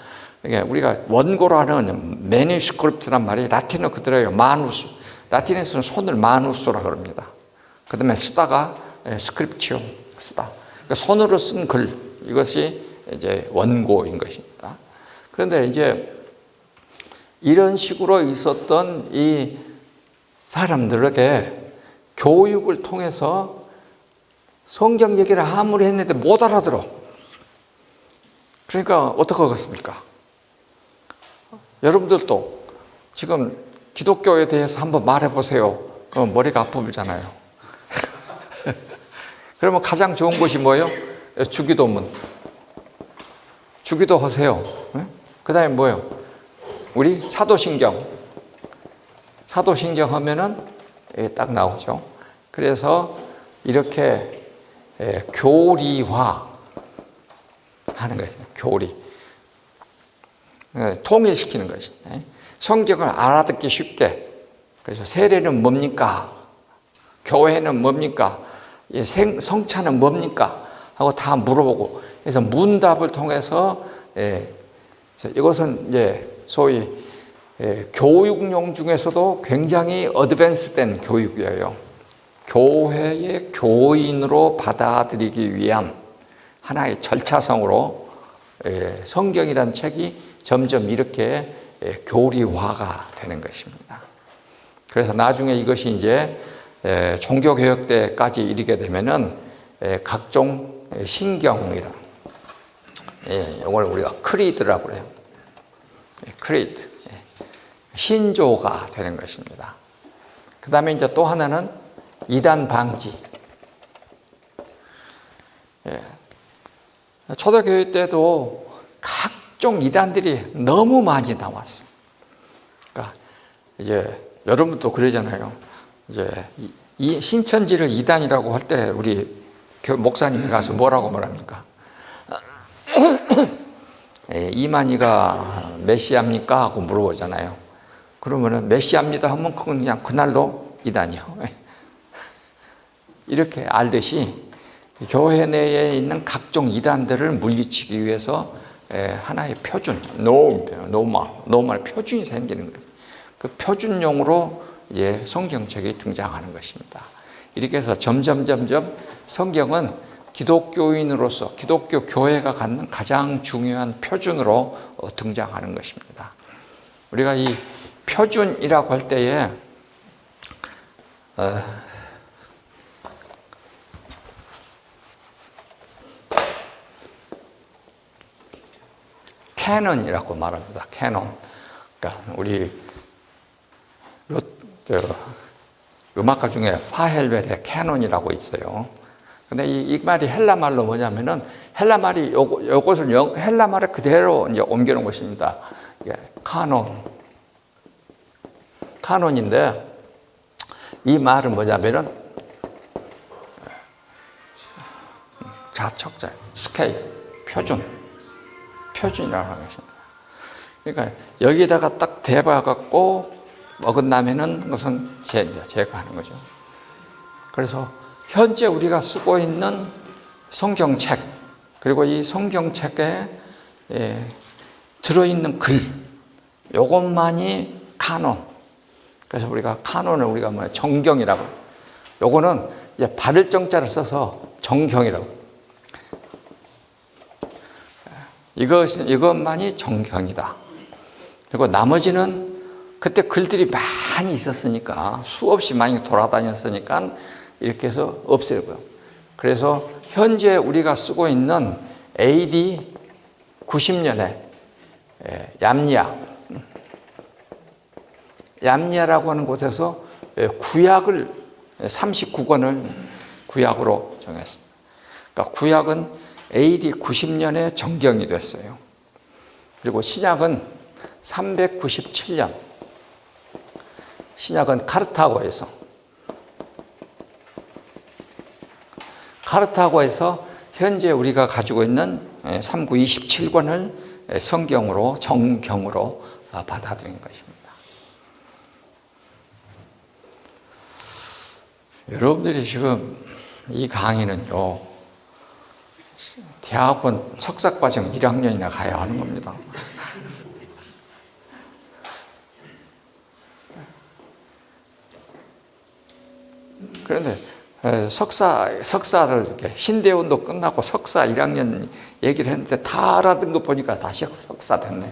S1: 이게 우리가 원고로 하는 매뉴스크립트란 말이 라틴어 그대로예요. 마누스. 라틴에서는 손을 마누스라 그럽니다. 그 다음에 쓰다가 스크립치오 쓰다. 그러니까 손으로 쓴 글, 이것이 이제 원고인 것입니다. 그런데 이제 이런 식으로 있었던 이 사람들에게 교육을 통해서 성경 얘기를 아무리 했는데 못 알아들어. 그러니까 어떻게 하겠습니까? 여러분들도 지금 기독교에 대해서 한번 말해보세요. 그럼 머리가 아프잖아요. 그러면 가장 좋은 것이 뭐예요? 주기도문. 주기도 하세요. 그 다음에 뭐예요? 우리 사도신경. 사도신경 하면은 딱 나오죠. 그래서 이렇게 교리화 하는 거예요. 교리. 통일시키는 것이. 성경을 알아듣기 쉽게. 그래서 세례는 뭡니까? 교회는 뭡니까? 성찬은 뭡니까? 하고 다 물어보고, 그래서 문답을 통해서 이것은 이제 소위 교육용 중에서도 굉장히 어드밴스된 교육이에요. 교회의 교인으로 받아들이기 위한 하나의 절차성으로 성경이라는 책이 점점 이렇게 교리화가 되는 것입니다. 그래서 나중에 이것이 이제 종교개혁 때까지 이르게 되면은 각종 신경이라, 이걸 우리가 크리드라고 그래요. 크리드, 신조가 되는 것입니다. 그 다음에 이제 또 하나는 이단 방지. 초대교회 때도 각종 이단들이 너무 많이 나왔어. 그러니까 이제 여러분도 그러잖아요. 이제 이 신천지를 이단이라고 할 때 우리 목사님이 가서 뭐라고 말합니까? 이만희가 메시아입니까? 하고 물어보잖아요. 그러면은 메시아입니다 하면 그냥 그날로 이단이요. 이렇게 알듯이 교회 내에 있는 각종 이단들을 물리치기 위해서 하나의 표준, 노말 표준이 생기는 거예요. 그 표준용으로 이제 성경책이 등장하는 것입니다. 이렇게 해서 점점 성경은 기독교인으로서 기독교 교회가 갖는 가장 중요한 표준으로 등장하는 것입니다. 우리가 이 표준이라고 할 때에 캐논이라고 말합니다. 캐논. 그러니까 우리 음악가 중에 파헬벨의 캐논이라고 있어요. 근데 이 말이 헬라 말로 뭐냐면은 헬라 말이 요것을 헬라 말에 그대로 이제 옮겨놓은 것입니다. 카논인데 이 말은 뭐냐면은 자척자, 스케일, 표준이라고 하는 것입니다. 그러니까 여기다가 딱 대박갖고 어긋나면은 그것은 제거하는 거죠. 그래서 현재 우리가 쓰고 있는 성경책, 그리고 이 성경책에 들어있는 글, 요것만이 카논. 그래서 우리가 카논을 우리가 뭐야, 정경이라고. 요거는 이제 바를 정자를 써서 정경이라고. 이것만이 정경이다. 그리고 나머지는 그때 글들이 많이 있었으니까, 수없이 많이 돌아다녔으니까 이렇게 해서 없애고요. 그래서 현재 우리가 쓰고 있는 AD 90년에 얌니아라고 하는 곳에서 구약을 39권을 구약으로 정했습니다. 그러니까 구약은 AD 90년에 정경이 됐어요. 그리고 신약은 397년, 신약은 카르타고에서 현재 우리가 가지고 있는 3927권을 성경으로, 정경으로 받아들인 것입니다. 여러분들이 지금 이 강의는요, 대학원 석사과정 1학년이나 가야 하는 겁니다. 그런데 석사를 이렇게 신대원도 끝나고 석사 1학년 얘기를 했는데 다 알아듣는 거 보니까 다시 석사 됐네.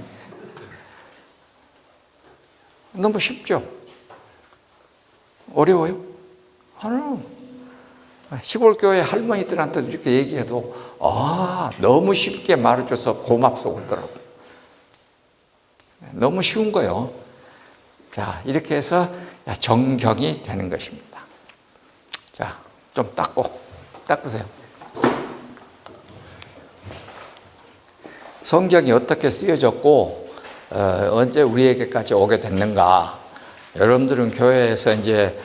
S1: 너무 쉽죠? 어려워요? 아니요. 시골 교회 할머니들한테 이렇게 얘기해도 너무 쉽게 말해줘서 고맙소 그러더라고. 너무 쉬운 거요. 자, 이렇게 해서 정경이 되는 것입니다. 자, 좀 닦으세요. 성경이 어떻게 쓰여졌고 언제 우리에게까지 오게 됐는가? 여러분들은 교회에서 이제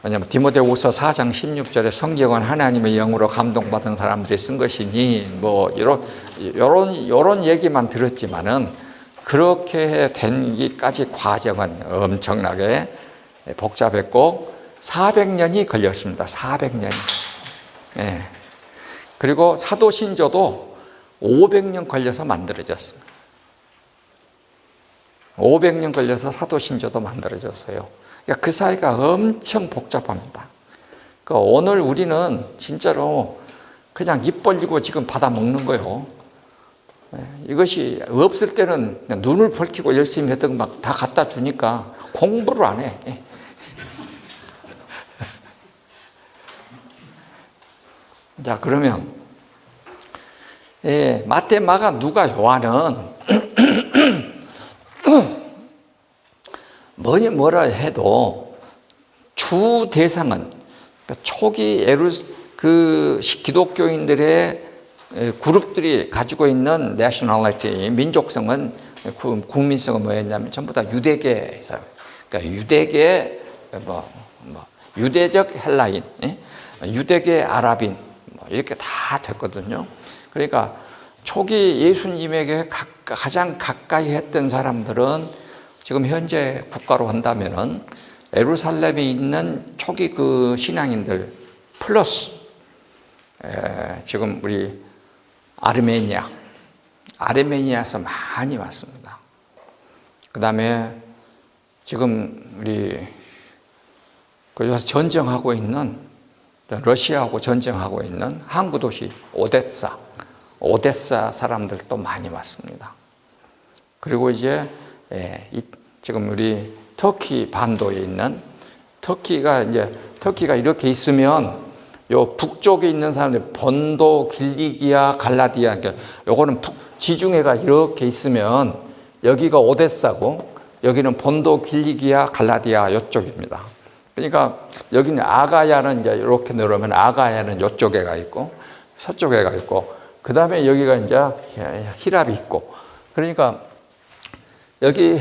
S1: 왜냐하면 디모데후서 4장 16절에 성경은 하나님의 영으로 감동받은 사람들이 쓴 것이니 뭐 이런 얘기만 들었지만은 그렇게 되기까지 과정은 엄청나게 복잡했고 400년이 걸렸습니다. 400년이. 그리고 사도신조도 500년 걸려서 만들어졌습니다. 500년 걸려서 사도신조도 만들어졌어요. 그러니까 그 사이가 엄청 복잡합니다. 그러니까 오늘 우리는 진짜로 그냥 입 벌리고 지금 받아 먹는 거예요. 이것이 없을 때는 그냥 눈을 펼치고 열심히 했던 막 다 갖다 주니까 공부를 안 해. 자, 그러면 마태, 마가, 누가, 요한은 뭐라 해도 주 대상은 초기 기독교인들의 그룹들이 가지고 있는 내셔널리티, 민족성은, 국민성은 뭐였냐면 전부 다 유대계 사람. 그러니까 유대적 헬라인, 유대계 아랍인, 이렇게 다 됐거든요. 그러니까 초기 예수님에게 가장 가까이 했던 사람들은 지금 현재 국가로 한다면은 예루살렘에 있는 초기 그 신앙인들 플러스 지금 우리 아르메니아에서 많이 왔습니다. 그 다음에 지금 우리 요새 전쟁하고 있는, 러시아하고 전쟁하고 있는 항구 도시 오데사 사람들도 많이 왔습니다. 그리고 이제 지금 우리 터키 반도에 있는 터키가 이렇게 있으면 요 북쪽에 있는 사람들 본도, 길리기아, 갈라디아, 그러니까 요거는 지중해가 이렇게 있으면 여기가 오데사고 여기는 본도, 길리기아, 갈라디아 이쪽입니다. 그러니까 여기는 아가야는 이제 이렇게 내려오면 아가야는 이쪽에가 있고 서쪽에가 있고 그 다음에 여기가 이제 히랍이 있고 그러니까 여기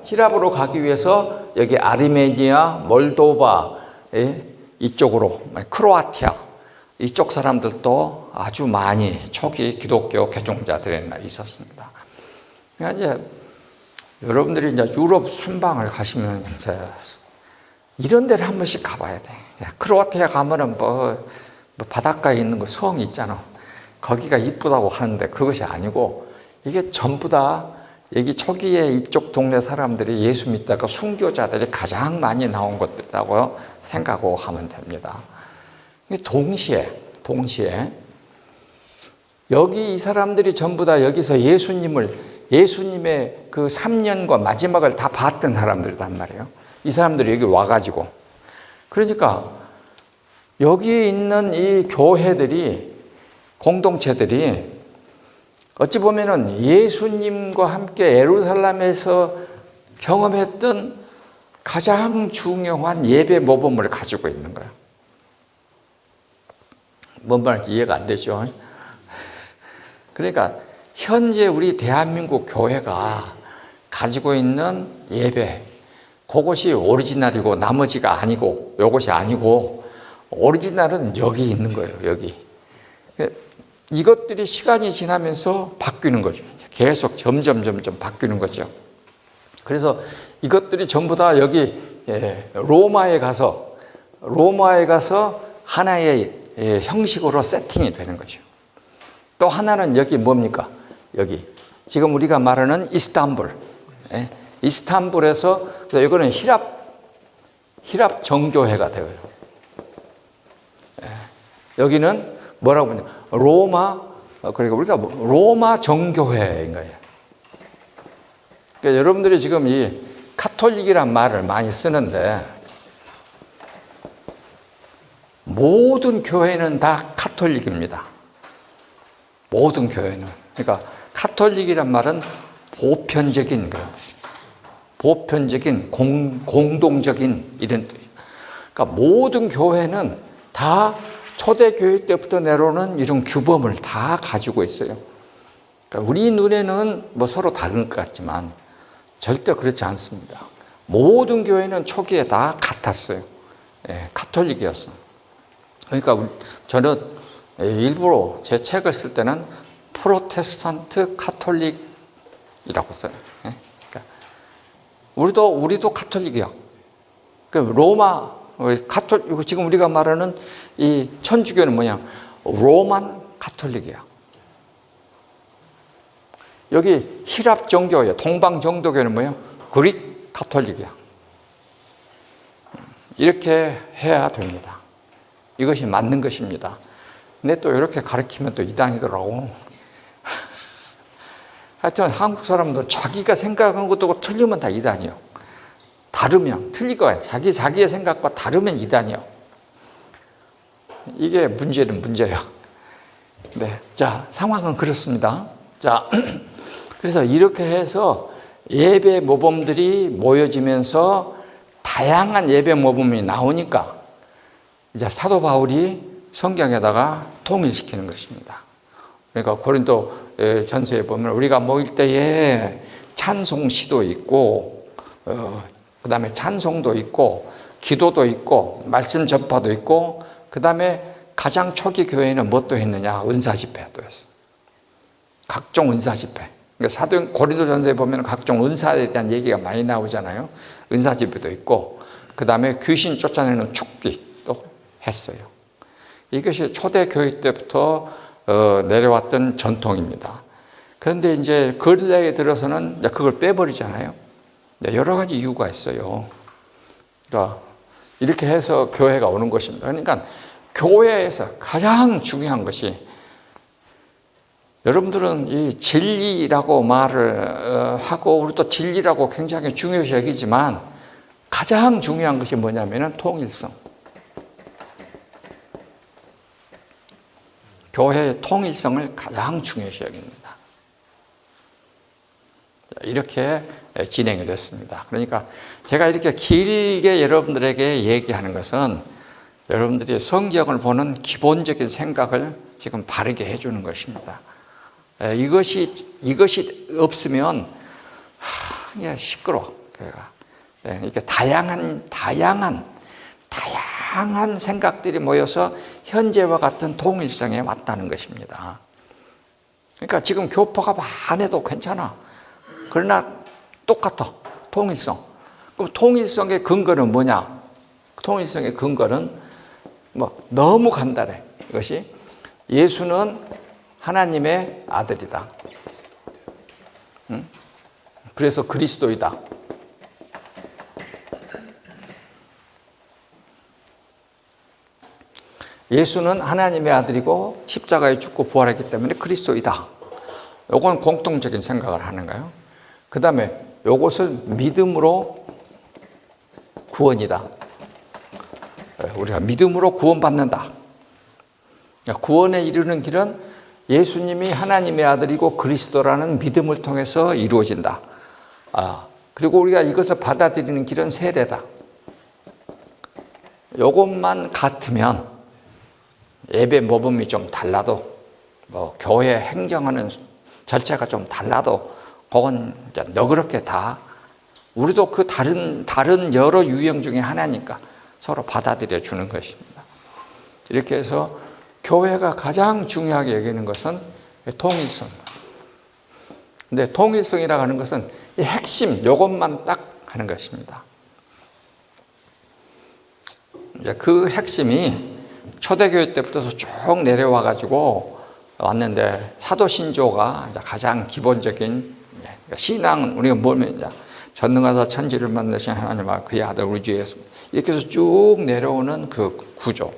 S1: 히랍으로 가기 위해서 여기 아르메니아, 몰도바 이쪽으로 크로아티아 이쪽 사람들도 아주 많이 초기 기독교 개종자들이 있었습니다. 그러니까 이제 여러분들이 이제 유럽 순방을 가시면 이제 이런 데를 한 번씩 가봐야 돼. 크로아티아 가면은 뭐 바닷가에 있는 거 성이 있잖아. 거기가 이쁘다고 하는데 그것이 아니고 이게 전부 다 여기 초기에 이쪽 동네 사람들이 예수 믿다가 순교자들이 가장 많이 나온 것들이라고 생각하고 하면 됩니다. 동시에 여기 이 사람들이 전부 다 여기서 예수님의 그 3년과 마지막을 다 봤던 사람들이란 말이에요. 이 사람들이 여기 와가지고 그러니까 여기 있는 이 교회들이 공동체들이 어찌 보면은 예수님과 함께 예루살렘에서 경험했던 가장 중요한 예배 모범을 가지고 있는 거예요. 뭔 말인지 이해가 안 되죠? 그러니까 현재 우리 대한민국 교회가 가지고 있는 예배, 그것이 오리지널이고 나머지가 아니고 이것이 아니고 오리지널은 여기 있는 거예요. 여기. 이것들이 시간이 지나면서 바뀌는 거죠. 계속 점점 바뀌는 거죠. 그래서 이것들이 전부 다 여기 로마에 가서 하나의 형식으로 세팅이 되는 거죠. 또 하나는 여기 뭡니까? 여기 지금 우리가 말하는 이스탄불. 이스탄불에서 이거는 히랍 정교회가 되어요. 여기는 뭐라고 보냐? 그러니까 우리가 로마 정교회인 거예요. 그러니까 여러분들이 지금 이 카톨릭이란 말을 많이 쓰는데 모든 교회는 다 카톨릭입니다. 모든 교회는. 그러니까 카톨릭이란 말은 보편적인 그런 뜻. 보편적인 공동적인 이런 뜻. 그러니까 모든 교회는 다 초대교회 때부터 내려오는 이런 규범을 다 가지고 있어요. 그러니까 우리 눈에는 뭐 서로 다른 것 같지만 절대 그렇지 않습니다. 모든 교회는 초기에 다 같았어요. 카톨릭이었어. 그러니까 저는 일부러 제 책을 쓸 때는 프로테스탄트 카톨릭이라고 써요. 그러니까 우리도 카톨릭이야. 그러니까 이거 지금 우리가 말하는 이 천주교는 뭐냐? 로만 가톨릭이야. 여기 히랍 정교회, 동방 정도교는 뭐야? 그릭 가톨릭이야. 이렇게 해야 됩니다. 이것이 맞는 것입니다. 근데 또 이렇게 가르치면 또 이단이더라고. 하여튼 한국 사람들 자기가 생각한 것도 틀리면 다 이단이요. 다르면, 틀리고 자기의 생각과 다르면 이단이요. 이게 문제는 문제예요. 네, 자, 상황은 그렇습니다. 자, 그래서 이렇게 해서 예배 모범들이 모여지면서 다양한 예배 모범이 나오니까 이제 사도 바울이 성경에다가 통일시키는 것입니다. 그러니까 고린도 전서에 보면 우리가 모일 때에 찬송시도 있고, 그 다음에 찬송도 있고, 기도도 있고, 말씀 전파도 있고, 그 다음에 가장 초기 교회는 뭣도 했느냐? 은사 집회도 했어. 각종 은사 집회. 그러니까 고린도 전서에 보면 각종 은사에 대한 얘기가 많이 나오잖아요. 은사 집회도 있고, 그 다음에 귀신 쫓아내는 축기도 했어요. 이것이 초대 교회 때부터 내려왔던 전통입니다. 그런데 이제 근래에 들어서는 그걸 빼버리잖아요. 여러 가지 이유가 있어요. 그러니까 이렇게 해서 교회가 오는 것입니다. 그러니까 교회에서 가장 중요한 것이, 여러분들은 이 진리라고 말을 하고 우리도 진리라고 굉장히 중요시 여기지만 가장 중요한 것이 뭐냐면은 통일성. 교회의 통일성을 가장 중요시 여깁니다. 이렇게 진행이 됐습니다. 그러니까 제가 이렇게 길게 여러분들에게 얘기하는 것은 여러분들이 성경을 보는 기본적인 생각을 지금 바르게 해주는 것입니다. 이것이 없으면 시끄러워, 교회가. 이렇게 다양한 생각들이 모여서 현재와 같은 통일성에 왔다는 것입니다. 그러니까 지금 교파가 많아도 괜찮아. 그러나 똑같아. 통일성. 그럼 통일성의 근거는 뭐냐? 통일성의 근거는 너무 간단해. 이것이 예수는 하나님의 아들이다. 그래서 그리스도이다. 예수는 하나님의 아들이고 십자가에 죽고 부활했기 때문에 그리스도이다. 이건 공통적인 생각을 하는 거예요. 그 다음에 이것을 믿음으로 구원이다. 우리가 믿음으로 구원받는다. 구원에 이르는 길은 예수님이 하나님의 아들이고 그리스도라는 믿음을 통해서 이루어진다. 그리고 우리가 이것을 받아들이는 길은 세례다. 이것만 같으면 예배 모범이 좀 달라도, 교회 행정하는 절차가 좀 달라도, 그건 너그럽게 다, 우리도 그 다른 여러 유형 중에 하나니까 서로 받아들여 주는 것입니다. 이렇게 해서 교회가 가장 중요하게 여기는 것은 통일성. 근데 통일성이라고 하는 것은 이 핵심, 이것만 딱 하는 것입니다. 그 핵심이 초대교회 때부터 쭉 내려와가지고 왔는데, 사도신조가 가장 기본적인 신앙은 우리가 뭐면 전능하사 천지를 만드신 하나님과 그의 아들 우리 주 예수, 이렇게 해서 쭉 내려오는 그 구조,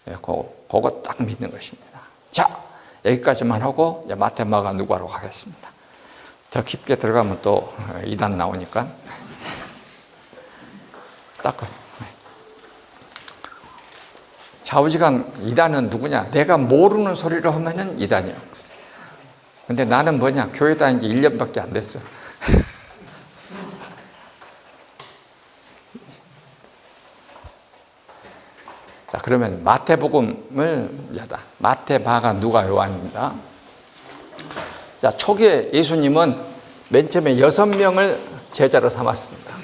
S1: 그거 딱 믿는 것입니다. 자, 여기까지만 하고 마태, 마가, 누가로 가겠습니다. 더 깊게 들어가면 또 2단 나오니까 딱. 좌우지간 2단은 누구냐? 내가 모르는 소리를 하면은 2단이야. 근데 나는 뭐냐? 교회 다닌 지 1년밖에 안 됐어. 자, 그러면 마태복음을 마태, 마가, 누가, 요한입니다. 자, 초기에 예수님은 맨 처음에 6명을 제자로 삼았습니다.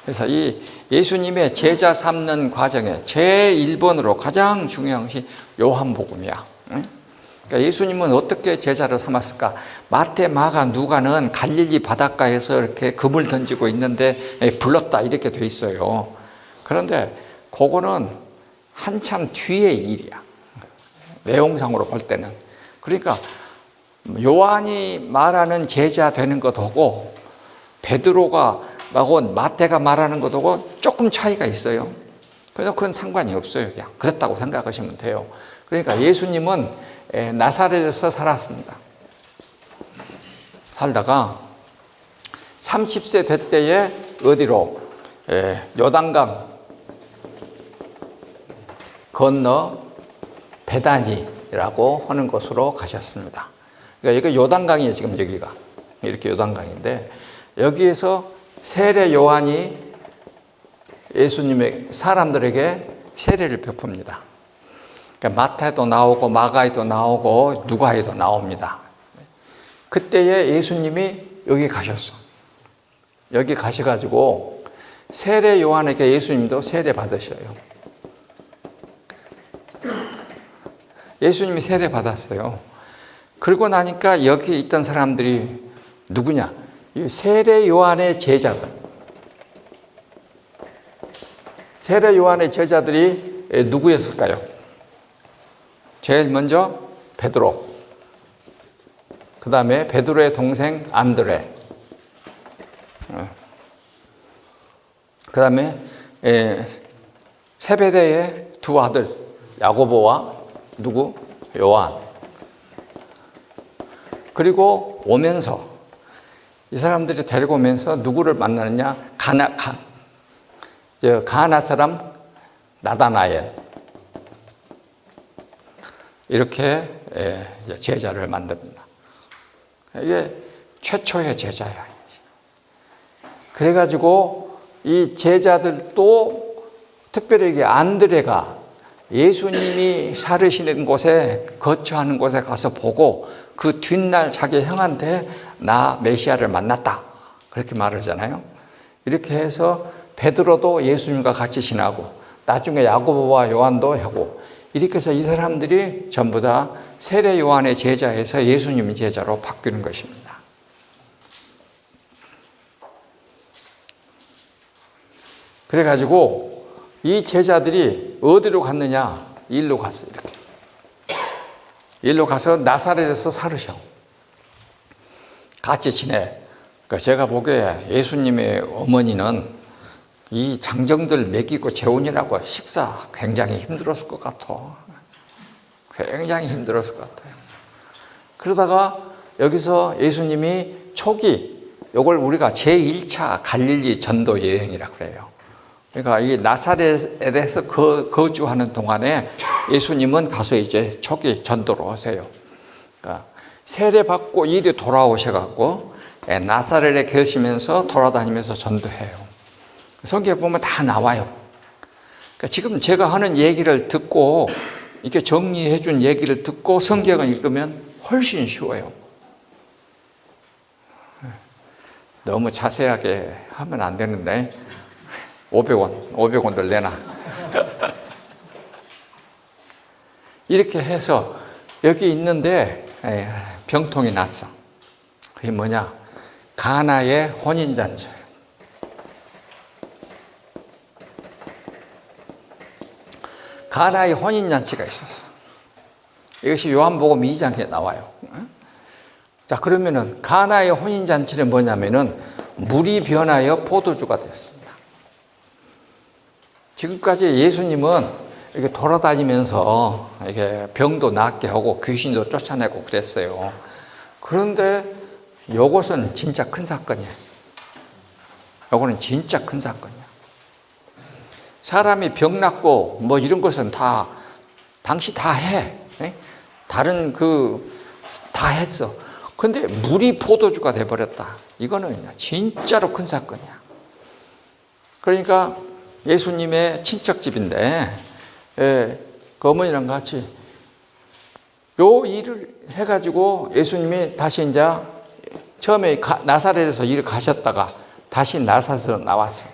S1: 그래서 이 예수님의 제자 삼는 과정에 제1번으로 가장 중요한 것이 요한복음이야. 그러니까 그러니까 예수님은 어떻게 제자를 삼았을까? 마태, 마가, 누가는 갈릴리 바닷가에서 이렇게 금을 던지고 있는데 불렀다 이렇게 돼 있어요. 그런데 그거는 한참 뒤의 일이야. 내용상으로 볼 때는. 그러니까 요한이 말하는 제자 되는 것하고 베드로가 하고 마태가 말하는 것하고 조금 차이가 있어요. 그래서 그건 상관이 없어요. 그냥 그렇다고 생각하시면 돼요. 그러니까 예수님은 나사렛에서 살았습니다. 살다가 30세 될 때에 어디로? 요단강 건너 베다니라고 하는 곳으로 가셨습니다. 그러니까 여기 요단강이에요. 지금 여기가 이렇게 요단강인데 여기에서 세례 요한이 예수님의 사람들에게 세례를 베풉니다. 그러니까 마태도 나오고 마가에도 나오고 누가에도 나옵니다. 그때에 예수님이 여기 가셨어. 여기 가셔가지고 세례 요한에게 예수님도 세례 받으셔요. 예수님이 세례 받았어요. 그러고 나니까 여기 있던 사람들이 누구냐? 세례 요한의 제자들. 세례 요한의 제자들이 누구였을까요? 제일 먼저 베드로. 그 다음에 베드로의 동생 안드레. 그 다음에 세베대의 두 아들 야고보와 누구? 요한. 그리고 오면서 이 사람들이 데리고 오면서 누구를 만나느냐? 가나 사람 나다나엘. 이렇게 제자를 만듭니다. 이게 최초의 제자야. 그래가지고 이 제자들도 특별히 안드레가 예수님이 살으시는 곳에 거처하는 곳에 가서 보고 그 뒷날 자기 형한테 나 메시아를 만났다 그렇게 말하잖아요. 이렇게 해서 베드로도 예수님과 같이 지나고 나중에 야고보와 요한도 하고 이렇게 해서 이 사람들이 전부 다 세례 요한의 제자에서 예수님의 제자로 바뀌는 것입니다. 그래가지고 이 제자들이 어디로 갔느냐? 일로 갔어요. 이렇게. 일로 가서 나사렛에서 살으셔. 같이 지내. 그러니까 제가 보기에 예수님의 어머니는 이 장정들 먹이고 재우느라고 식사 굉장히 힘들었을 것 같아. 굉장히 힘들었을 것 같아요. 그러다가 여기서 예수님이 초기, 이걸 우리가 제1차 갈릴리 전도 여행이라고 그래요. 그러니까 이 나사렛에서 거주하는 동안에 예수님은 가서 이제 초기 전도로 하세요. 그러니까 세례받고 이리 돌아오셔갖고 나사렛에 계시면서 돌아다니면서 전도해요. 성경에 보면 다 나와요. 그러니까 지금 제가 하는 얘기를 듣고 이렇게 정리해 준 얘기를 듣고 성경을 읽으면 훨씬 쉬워요. 너무 자세하게 하면 안 되는데 500원들 내놔. 이렇게 해서 여기 있는데 병통이 났어. 그게 뭐냐? 가나의 혼인잔치예요. 가나의 혼인잔치가 있었어. 이것이 요한복음 2장에 나와요. 자, 그러면은 가나의 혼인잔치는 뭐냐면은 물이 변하여 포도주가 됐습니다. 지금까지 예수님은 이렇게 돌아다니면서 이렇게 병도 낫게 하고 귀신도 쫓아내고 그랬어요. 그런데 이것은 진짜 큰 사건이에요. 이거는 진짜 큰 사건이야. 사람이 병 낫고 뭐 이런 것은 다 당시 다 해. 다른 다 했어. 근데 물이 포도주가 돼버렸다. 이거는 진짜로 큰 사건이야. 그러니까 예수님의 친척집인데 그 어머니랑 같이 요 일을 해가지고 예수님이 다시 이제 처음에 나사렛에서 일을 가셨다가 다시 나사렛으로 나왔어.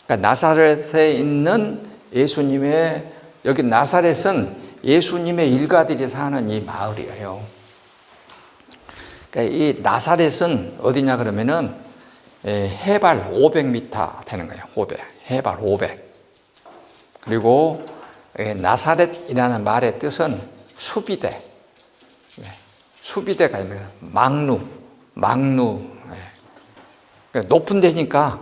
S1: 그러니까 나사렛에 있는 예수님의 여기 나사렛은 예수님의 일가들이 사는 이 마을이에요. 그러니까 이 나사렛은 어디냐 그러면은 해발 500m 되는 거예요. 해발 500. 그리고 나사렛이라는 말의 뜻은 수비대. 수비대가 있는 거예요. 망루. 높은 데니까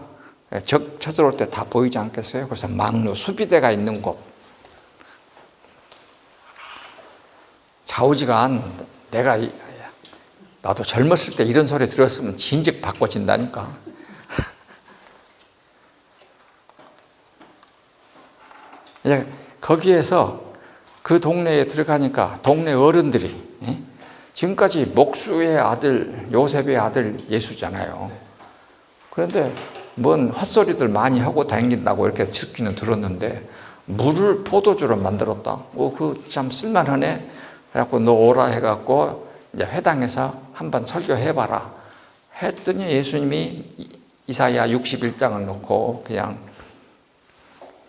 S1: 적 쳐들어올 때 다 보이지 않겠어요? 그래서 망루, 수비대가 있는 곳. 좌우지간 나도 젊었을 때 이런 소리 들었으면 진즉 바꿔진다니까. 거기에서 그 동네에 들어가니까 동네 어른들이 지금까지 목수의 아들 요셉의 아들 예수잖아요. 그런데 뭔 헛소리들 많이 하고 다닌다고 이렇게 듣기는 들었는데 물을 포도주로 만들었다. 그 참 쓸만하네. 그래갖고 너 오라 해갖고 이제 회당에서 한번 설교해봐라 했더니 예수님이 이사야 61장을 놓고 그냥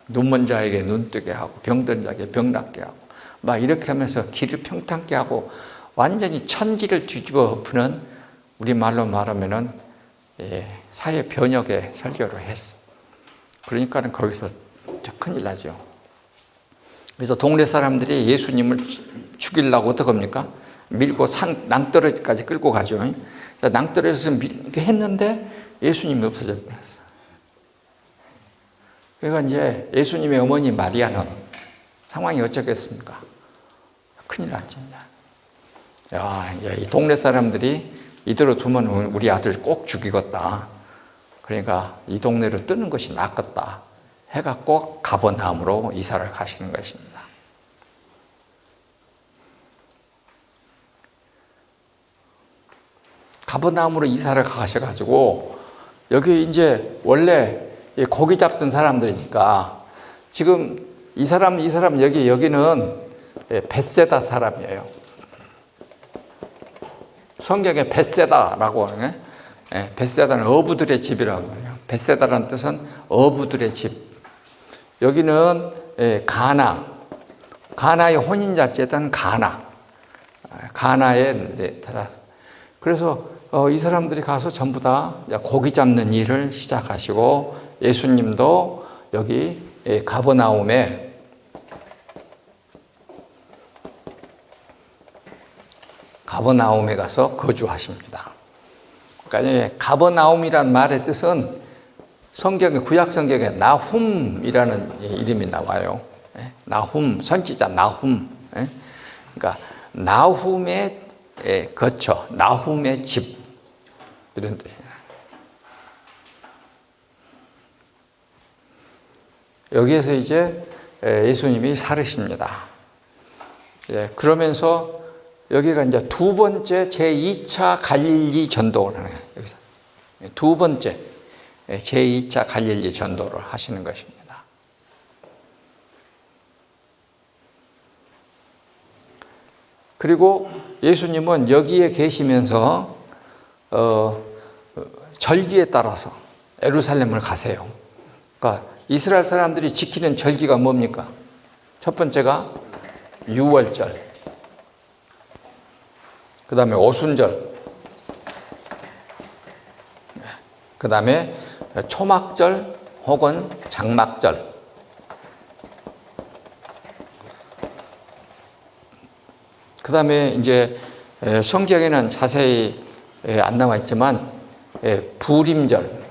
S1: 눈먼 자에게 눈뜨게 하고 병든 자에게 병 낫게 하고 막 이렇게 하면서 길을 평탄케 하고 완전히 천지를 뒤집어 엎는 우리말로 말하면은 사회 변혁의 설교를 했어. 그러니까는 거기서 큰일 나죠. 그래서 동네 사람들이 예수님을 죽이려고 어떡합니까? 밀고 낭떠러지까지 끌고 가죠. 낭떠러지에서 밀게 했는데 예수님이 없어져 버렸어. 그러니까 이제 예수님의 어머니 마리아는 상황이 어쩌겠습니까? 큰일 났죠. 이제 이 동네 사람들이 이대로 두면 우리 아들 꼭 죽이겠다. 그러니까 이 동네로 뜨는 것이 낫겠다 해갖고 가버나움으로 이사를 가시는 것입니다. 가버나움으로 이사를 가셔가지고 여기 이제 원래 고기 잡던 사람들이니까 지금 이 사람 여기는 벳세다 사람이에요. 성경에 벳세다라고 하는 벳세다는 어부들의 집이라고 해요. 벳세다라는 뜻은 어부들의 집. 여기는 가나의 혼인잔치였던 가나의 그래서 이 사람들이 가서 전부 다 고기 잡는 일을 시작하시고 예수님도 여기 가버나움에 가서 거주하십니다. 그러니까 가버나움이란 말의 뜻은 구약 성경에 나훔이라는 이름이 나와요. 나훔, 선지자 나훔. 그러니까 나훔의 거처, 나훔의 집 이런 뜻이에요. 여기에서 이제 예수님이 살으십니다. 그러면서 여기가 이제 두 번째 제2차 갈릴리 전도를 하는 거예요. 여기서 두 번째 제2차 갈릴리 전도를 하시는 것입니다. 그리고 예수님은 여기에 계시면서 절기에 따라서 예루살렘을 가세요. 그러니까 이스라엘 사람들이 지키는 절기가 뭡니까? 첫 번째가 유월절, 그 다음에 오순절, 그 다음에 초막절 혹은 장막절. 그 다음에 이제 성경에는 자세히 안 나와 있지만 부림절,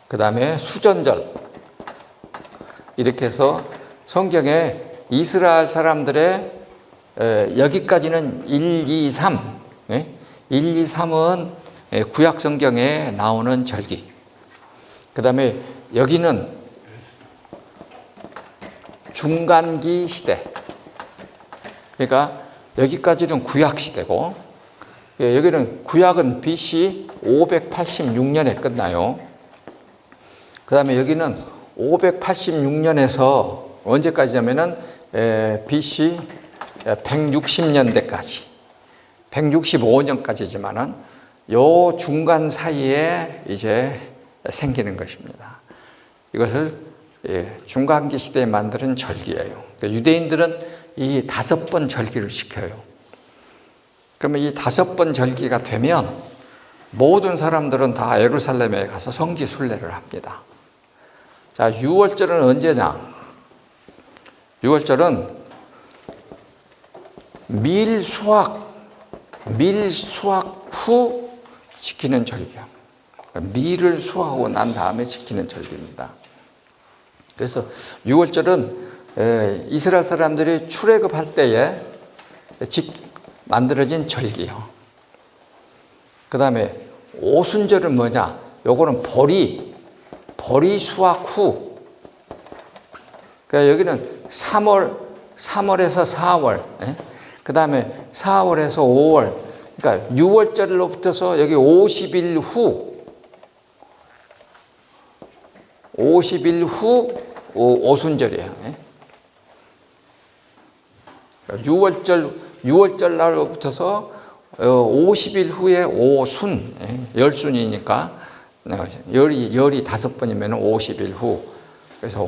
S1: 그 다음에 수전절, 이렇게 해서 성경에 이스라엘 사람들의 여기까지는 1, 2, 3 1, 2, 3은 구약 성경에 나오는 절기. 그 다음에 여기는 중간기 시대. 그러니까 여기까지는 구약 시대고 여기는 구약은 BC 586년에 끝나요. 그 다음에 여기는 586년에서 언제까지냐면은 BC 160년대까지 165년까지지만은 요 중간 사이에 이제 생기는 것입니다. 이것을 중간기 시대에 만드는 절기예요. 그러니까 유대인들은 이 5번 절기를 지켜요. 그러면 이 5번 절기가 되면 모든 사람들은 다 예루살렘에 가서 성지 순례를 합니다. 자, 6월절은 언제냐? 6월절은 밀수확 후 지키는 절기야. 밀을 수확하고 난 다음에 지키는 절기입니다. 그래서 6월절은 이스라엘 사람들이 출애굽할 때에 만들어진 절기요. 그 다음에 오순절은 뭐냐? 요거는 보리 수확 후. 그러니까 여기는 3월에서 4월. 그 다음에 4월에서 5월. 그러니까 6월절로부터서 여기 50일 후. 50일 후 오순절이에요. 6월절 날로부터서 50일 후에 오순, 열순이니까 열이 5번이면 50일 후. 그래서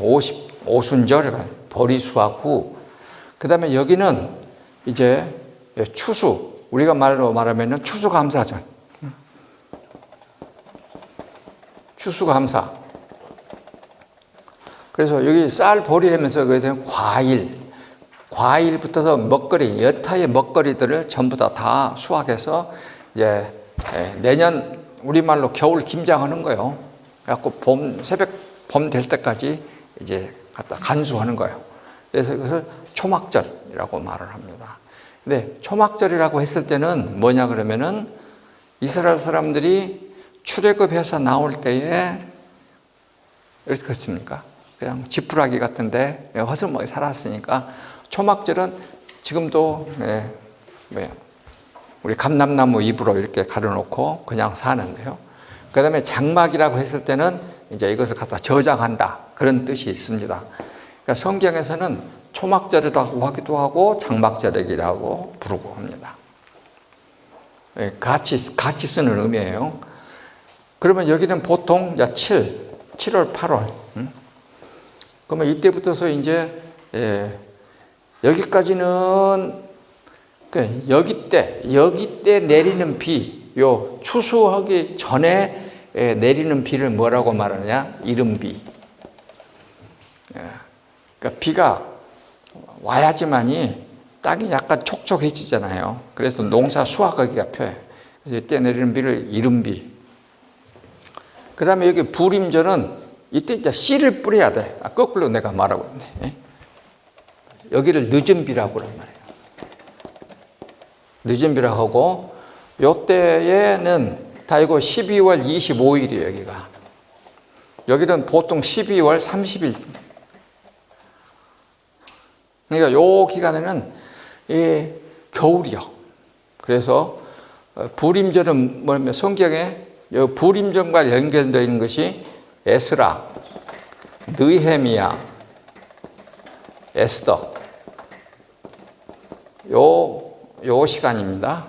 S1: 오순절, 보리수확 후. 그 다음에 여기는 이제 추수, 우리가 말로 말하면 추수감사절. 추수감사. 그래서 여기 쌀, 보리 하면서 과일부터서 먹거리, 여타의 먹거리들을 전부 다 수확해서 이제 내년 우리말로 겨울 김장하는 거예요. 그래갖고 새벽 봄 될 때까지 이제 갖다 간수하는 거예요. 그래서 이것을 초막절이라고 말을 합니다. 근데 초막절이라고 했을 때는 뭐냐 그러면은 이스라엘 사람들이 출애굽해서 나올 때에 어떻겠습니까? 그냥 지푸라기 같은데 허술하게 살았으니까 초막절은 지금도 우리 감람나무 잎으로 이렇게 가려놓고 그냥 사는데요. 그 다음에 장막이라고 했을 때는 이제 이것을 갖다 저장한다 그런 뜻이 있습니다. 그러니까 성경에서는 초막절이라고 하기도 하고 장막절이라고 부르고 합니다. 같이 쓰는 의미예요. 그러면 여기는 보통 7월, 8월. 그러면 이때부터서 이제 여기까지는 여기 때 내리는 비, 요 추수하기 전에 내리는 비를 뭐라고 말하냐? 이른비. 그러니까 비가 와야지만이 땅이 약간 촉촉해지잖아요. 그래서 농사 수확하기가 편해. 그래서 이때 내리는 비를 이른비. 그 다음에 여기 불임절은 이때 이제 씨를 뿌려야 돼. 거꾸로 내가 말하고 있네. 여기를 늦은 비라고 그런 말이에요. 늦은 비라고 하고, 요때에는 다 이거 12월 25일이에요, 여기가. 여기는 보통 12월 30일. 그러니까 요 기간에는 겨울이요. 그래서 불임절은 뭐냐면 성경에 불임절과 연결되어 있는 것이 에스라, 느헤미야, 에스더. 요 시간입니다.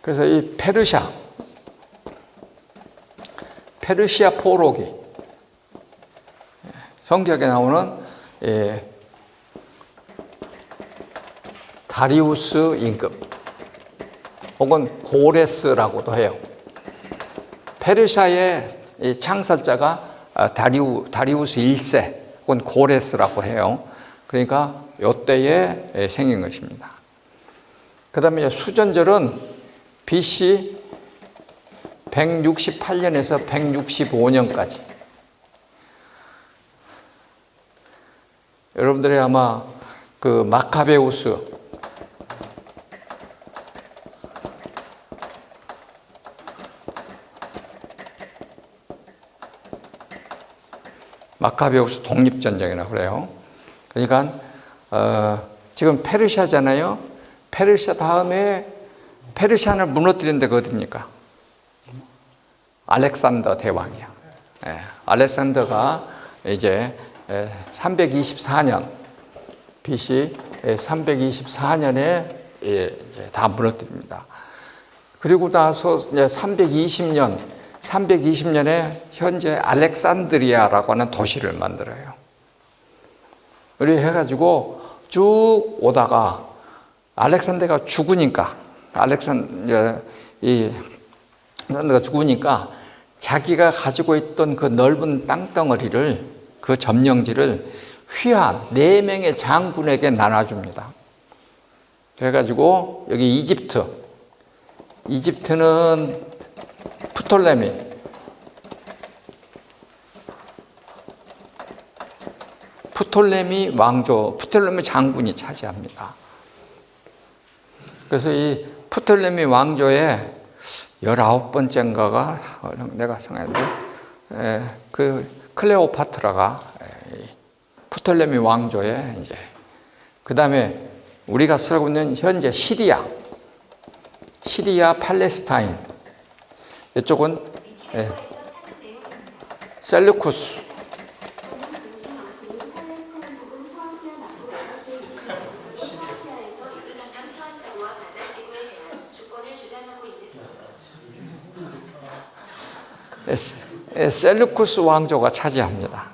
S1: 그래서 이 페르시아 포로기, 성경에 나오는 다리우스 임금 혹은 고레스라고도 해요. 페르시아의 창설자가 다리우스 1세 혹은 고레스라고 해요. 그러니까 이때에 생긴 것입니다. 그 다음에 수전절은 BC 168년에서 165년까지. 여러분들이 아마 그 마카베우스 독립전쟁이라고 그래요. 그러니까 지금 페르시아잖아요. 페르시아 다음에 페르시아를 무너뜨린 데가 어디입니까? 알렉산더 대왕이야. 알렉산더가 이제 324년 BC 324년에 이제 다 무너뜨립니다. 그리고 나서 이제 320년에 현재 알렉산드리아라고 하는 도시를 만들어요. 그렇게 해가지고 쭉 오다가 알렉산더가 죽으니까 자기가 가지고 있던 그 넓은 땅덩어리를, 그 점령지를 휘하 4명의 장군에게 나눠줍니다. 그래가지고 여기 이집트는 프톨레미 장군이 차지합니다. 그래서 이 프톨레미 왕조의 19번째인가가 내가 생각했는데 그 클레오파트라가 프톨레미 왕조의 이제 그 다음에 우리가 쓰고 있는 현재 시리아 팔레스타인 이쪽은 셀루쿠스 셀루쿠스 왕조가 차지합니다.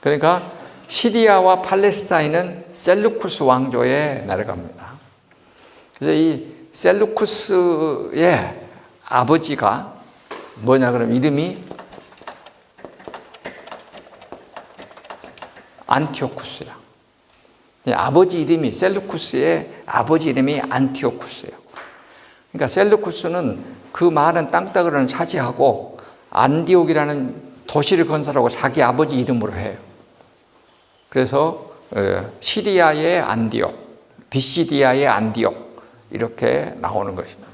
S1: 그러니까 시리아와 팔레스타인은 셀루쿠스 왕조에 내려갑니다. 그래서 이 셀루쿠스의 아버지가 뭐냐 그러면 이름이 안티오쿠스야. 셀루쿠스의 아버지 이름이 안티오쿠스예요. 그러니까 셀루쿠스는 그 많은 땅덩어리를 차지하고 안디옥이라는 도시를 건설하고 자기 아버지 이름으로 해요. 그래서 시리아의 안디옥, 비시디아의 안디옥 이렇게 나오는 것입니다.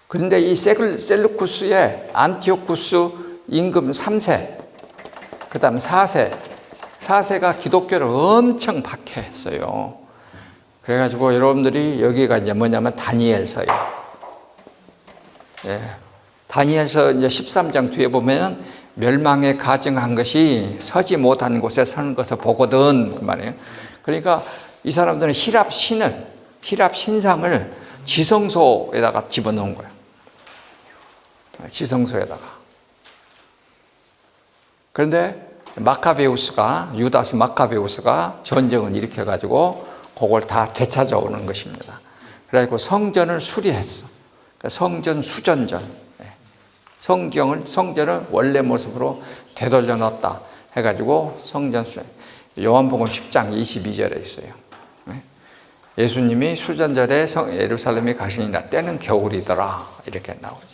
S1: 그런데 이 셀루쿠스의 안티오쿠스 임금 3세, 그 다음 4세가 기독교를 엄청 박해했어요. 그래가지고 여러분들이 여기가 이제 뭐냐면 다니엘서예요. 다니엘서 이제 13장 뒤에 보면 멸망에 가증한 것이 서지 못한 곳에 서는 것을 보거든 그 말이에요. 그러니까 이 사람들은 히랍 신상을 지성소에다가 집어넣은 거예요. 지성소에다가. 그런데 유다스 마카베우스가 전쟁을 일으켜가지고 그걸 다 되찾아오는 것입니다. 그래가지고 성전을 수리했어. 성전 수전전. 성전을 원래 모습으로 되돌려 놨다 해가지고 성전 수전. 요한복음 10장 22절에 있어요. 예수님이 수전절에 예루살렘에 가시니라 때는 겨울이더라 이렇게 나오죠.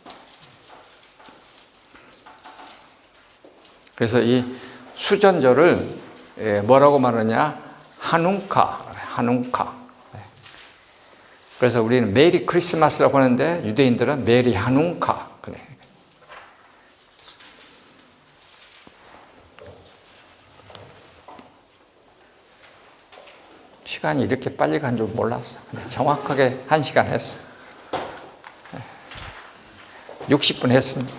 S1: 그래서 이 수전절을 뭐라고 말하냐? 하눈카. 그래서 우리는 메리 크리스마스라고 하는데 유대인들은 메리 하눈카. 그래. 시간이 이렇게 빨리 간 줄 몰랐어. 근데 정확하게 1시간 했어. 60분 했습니다.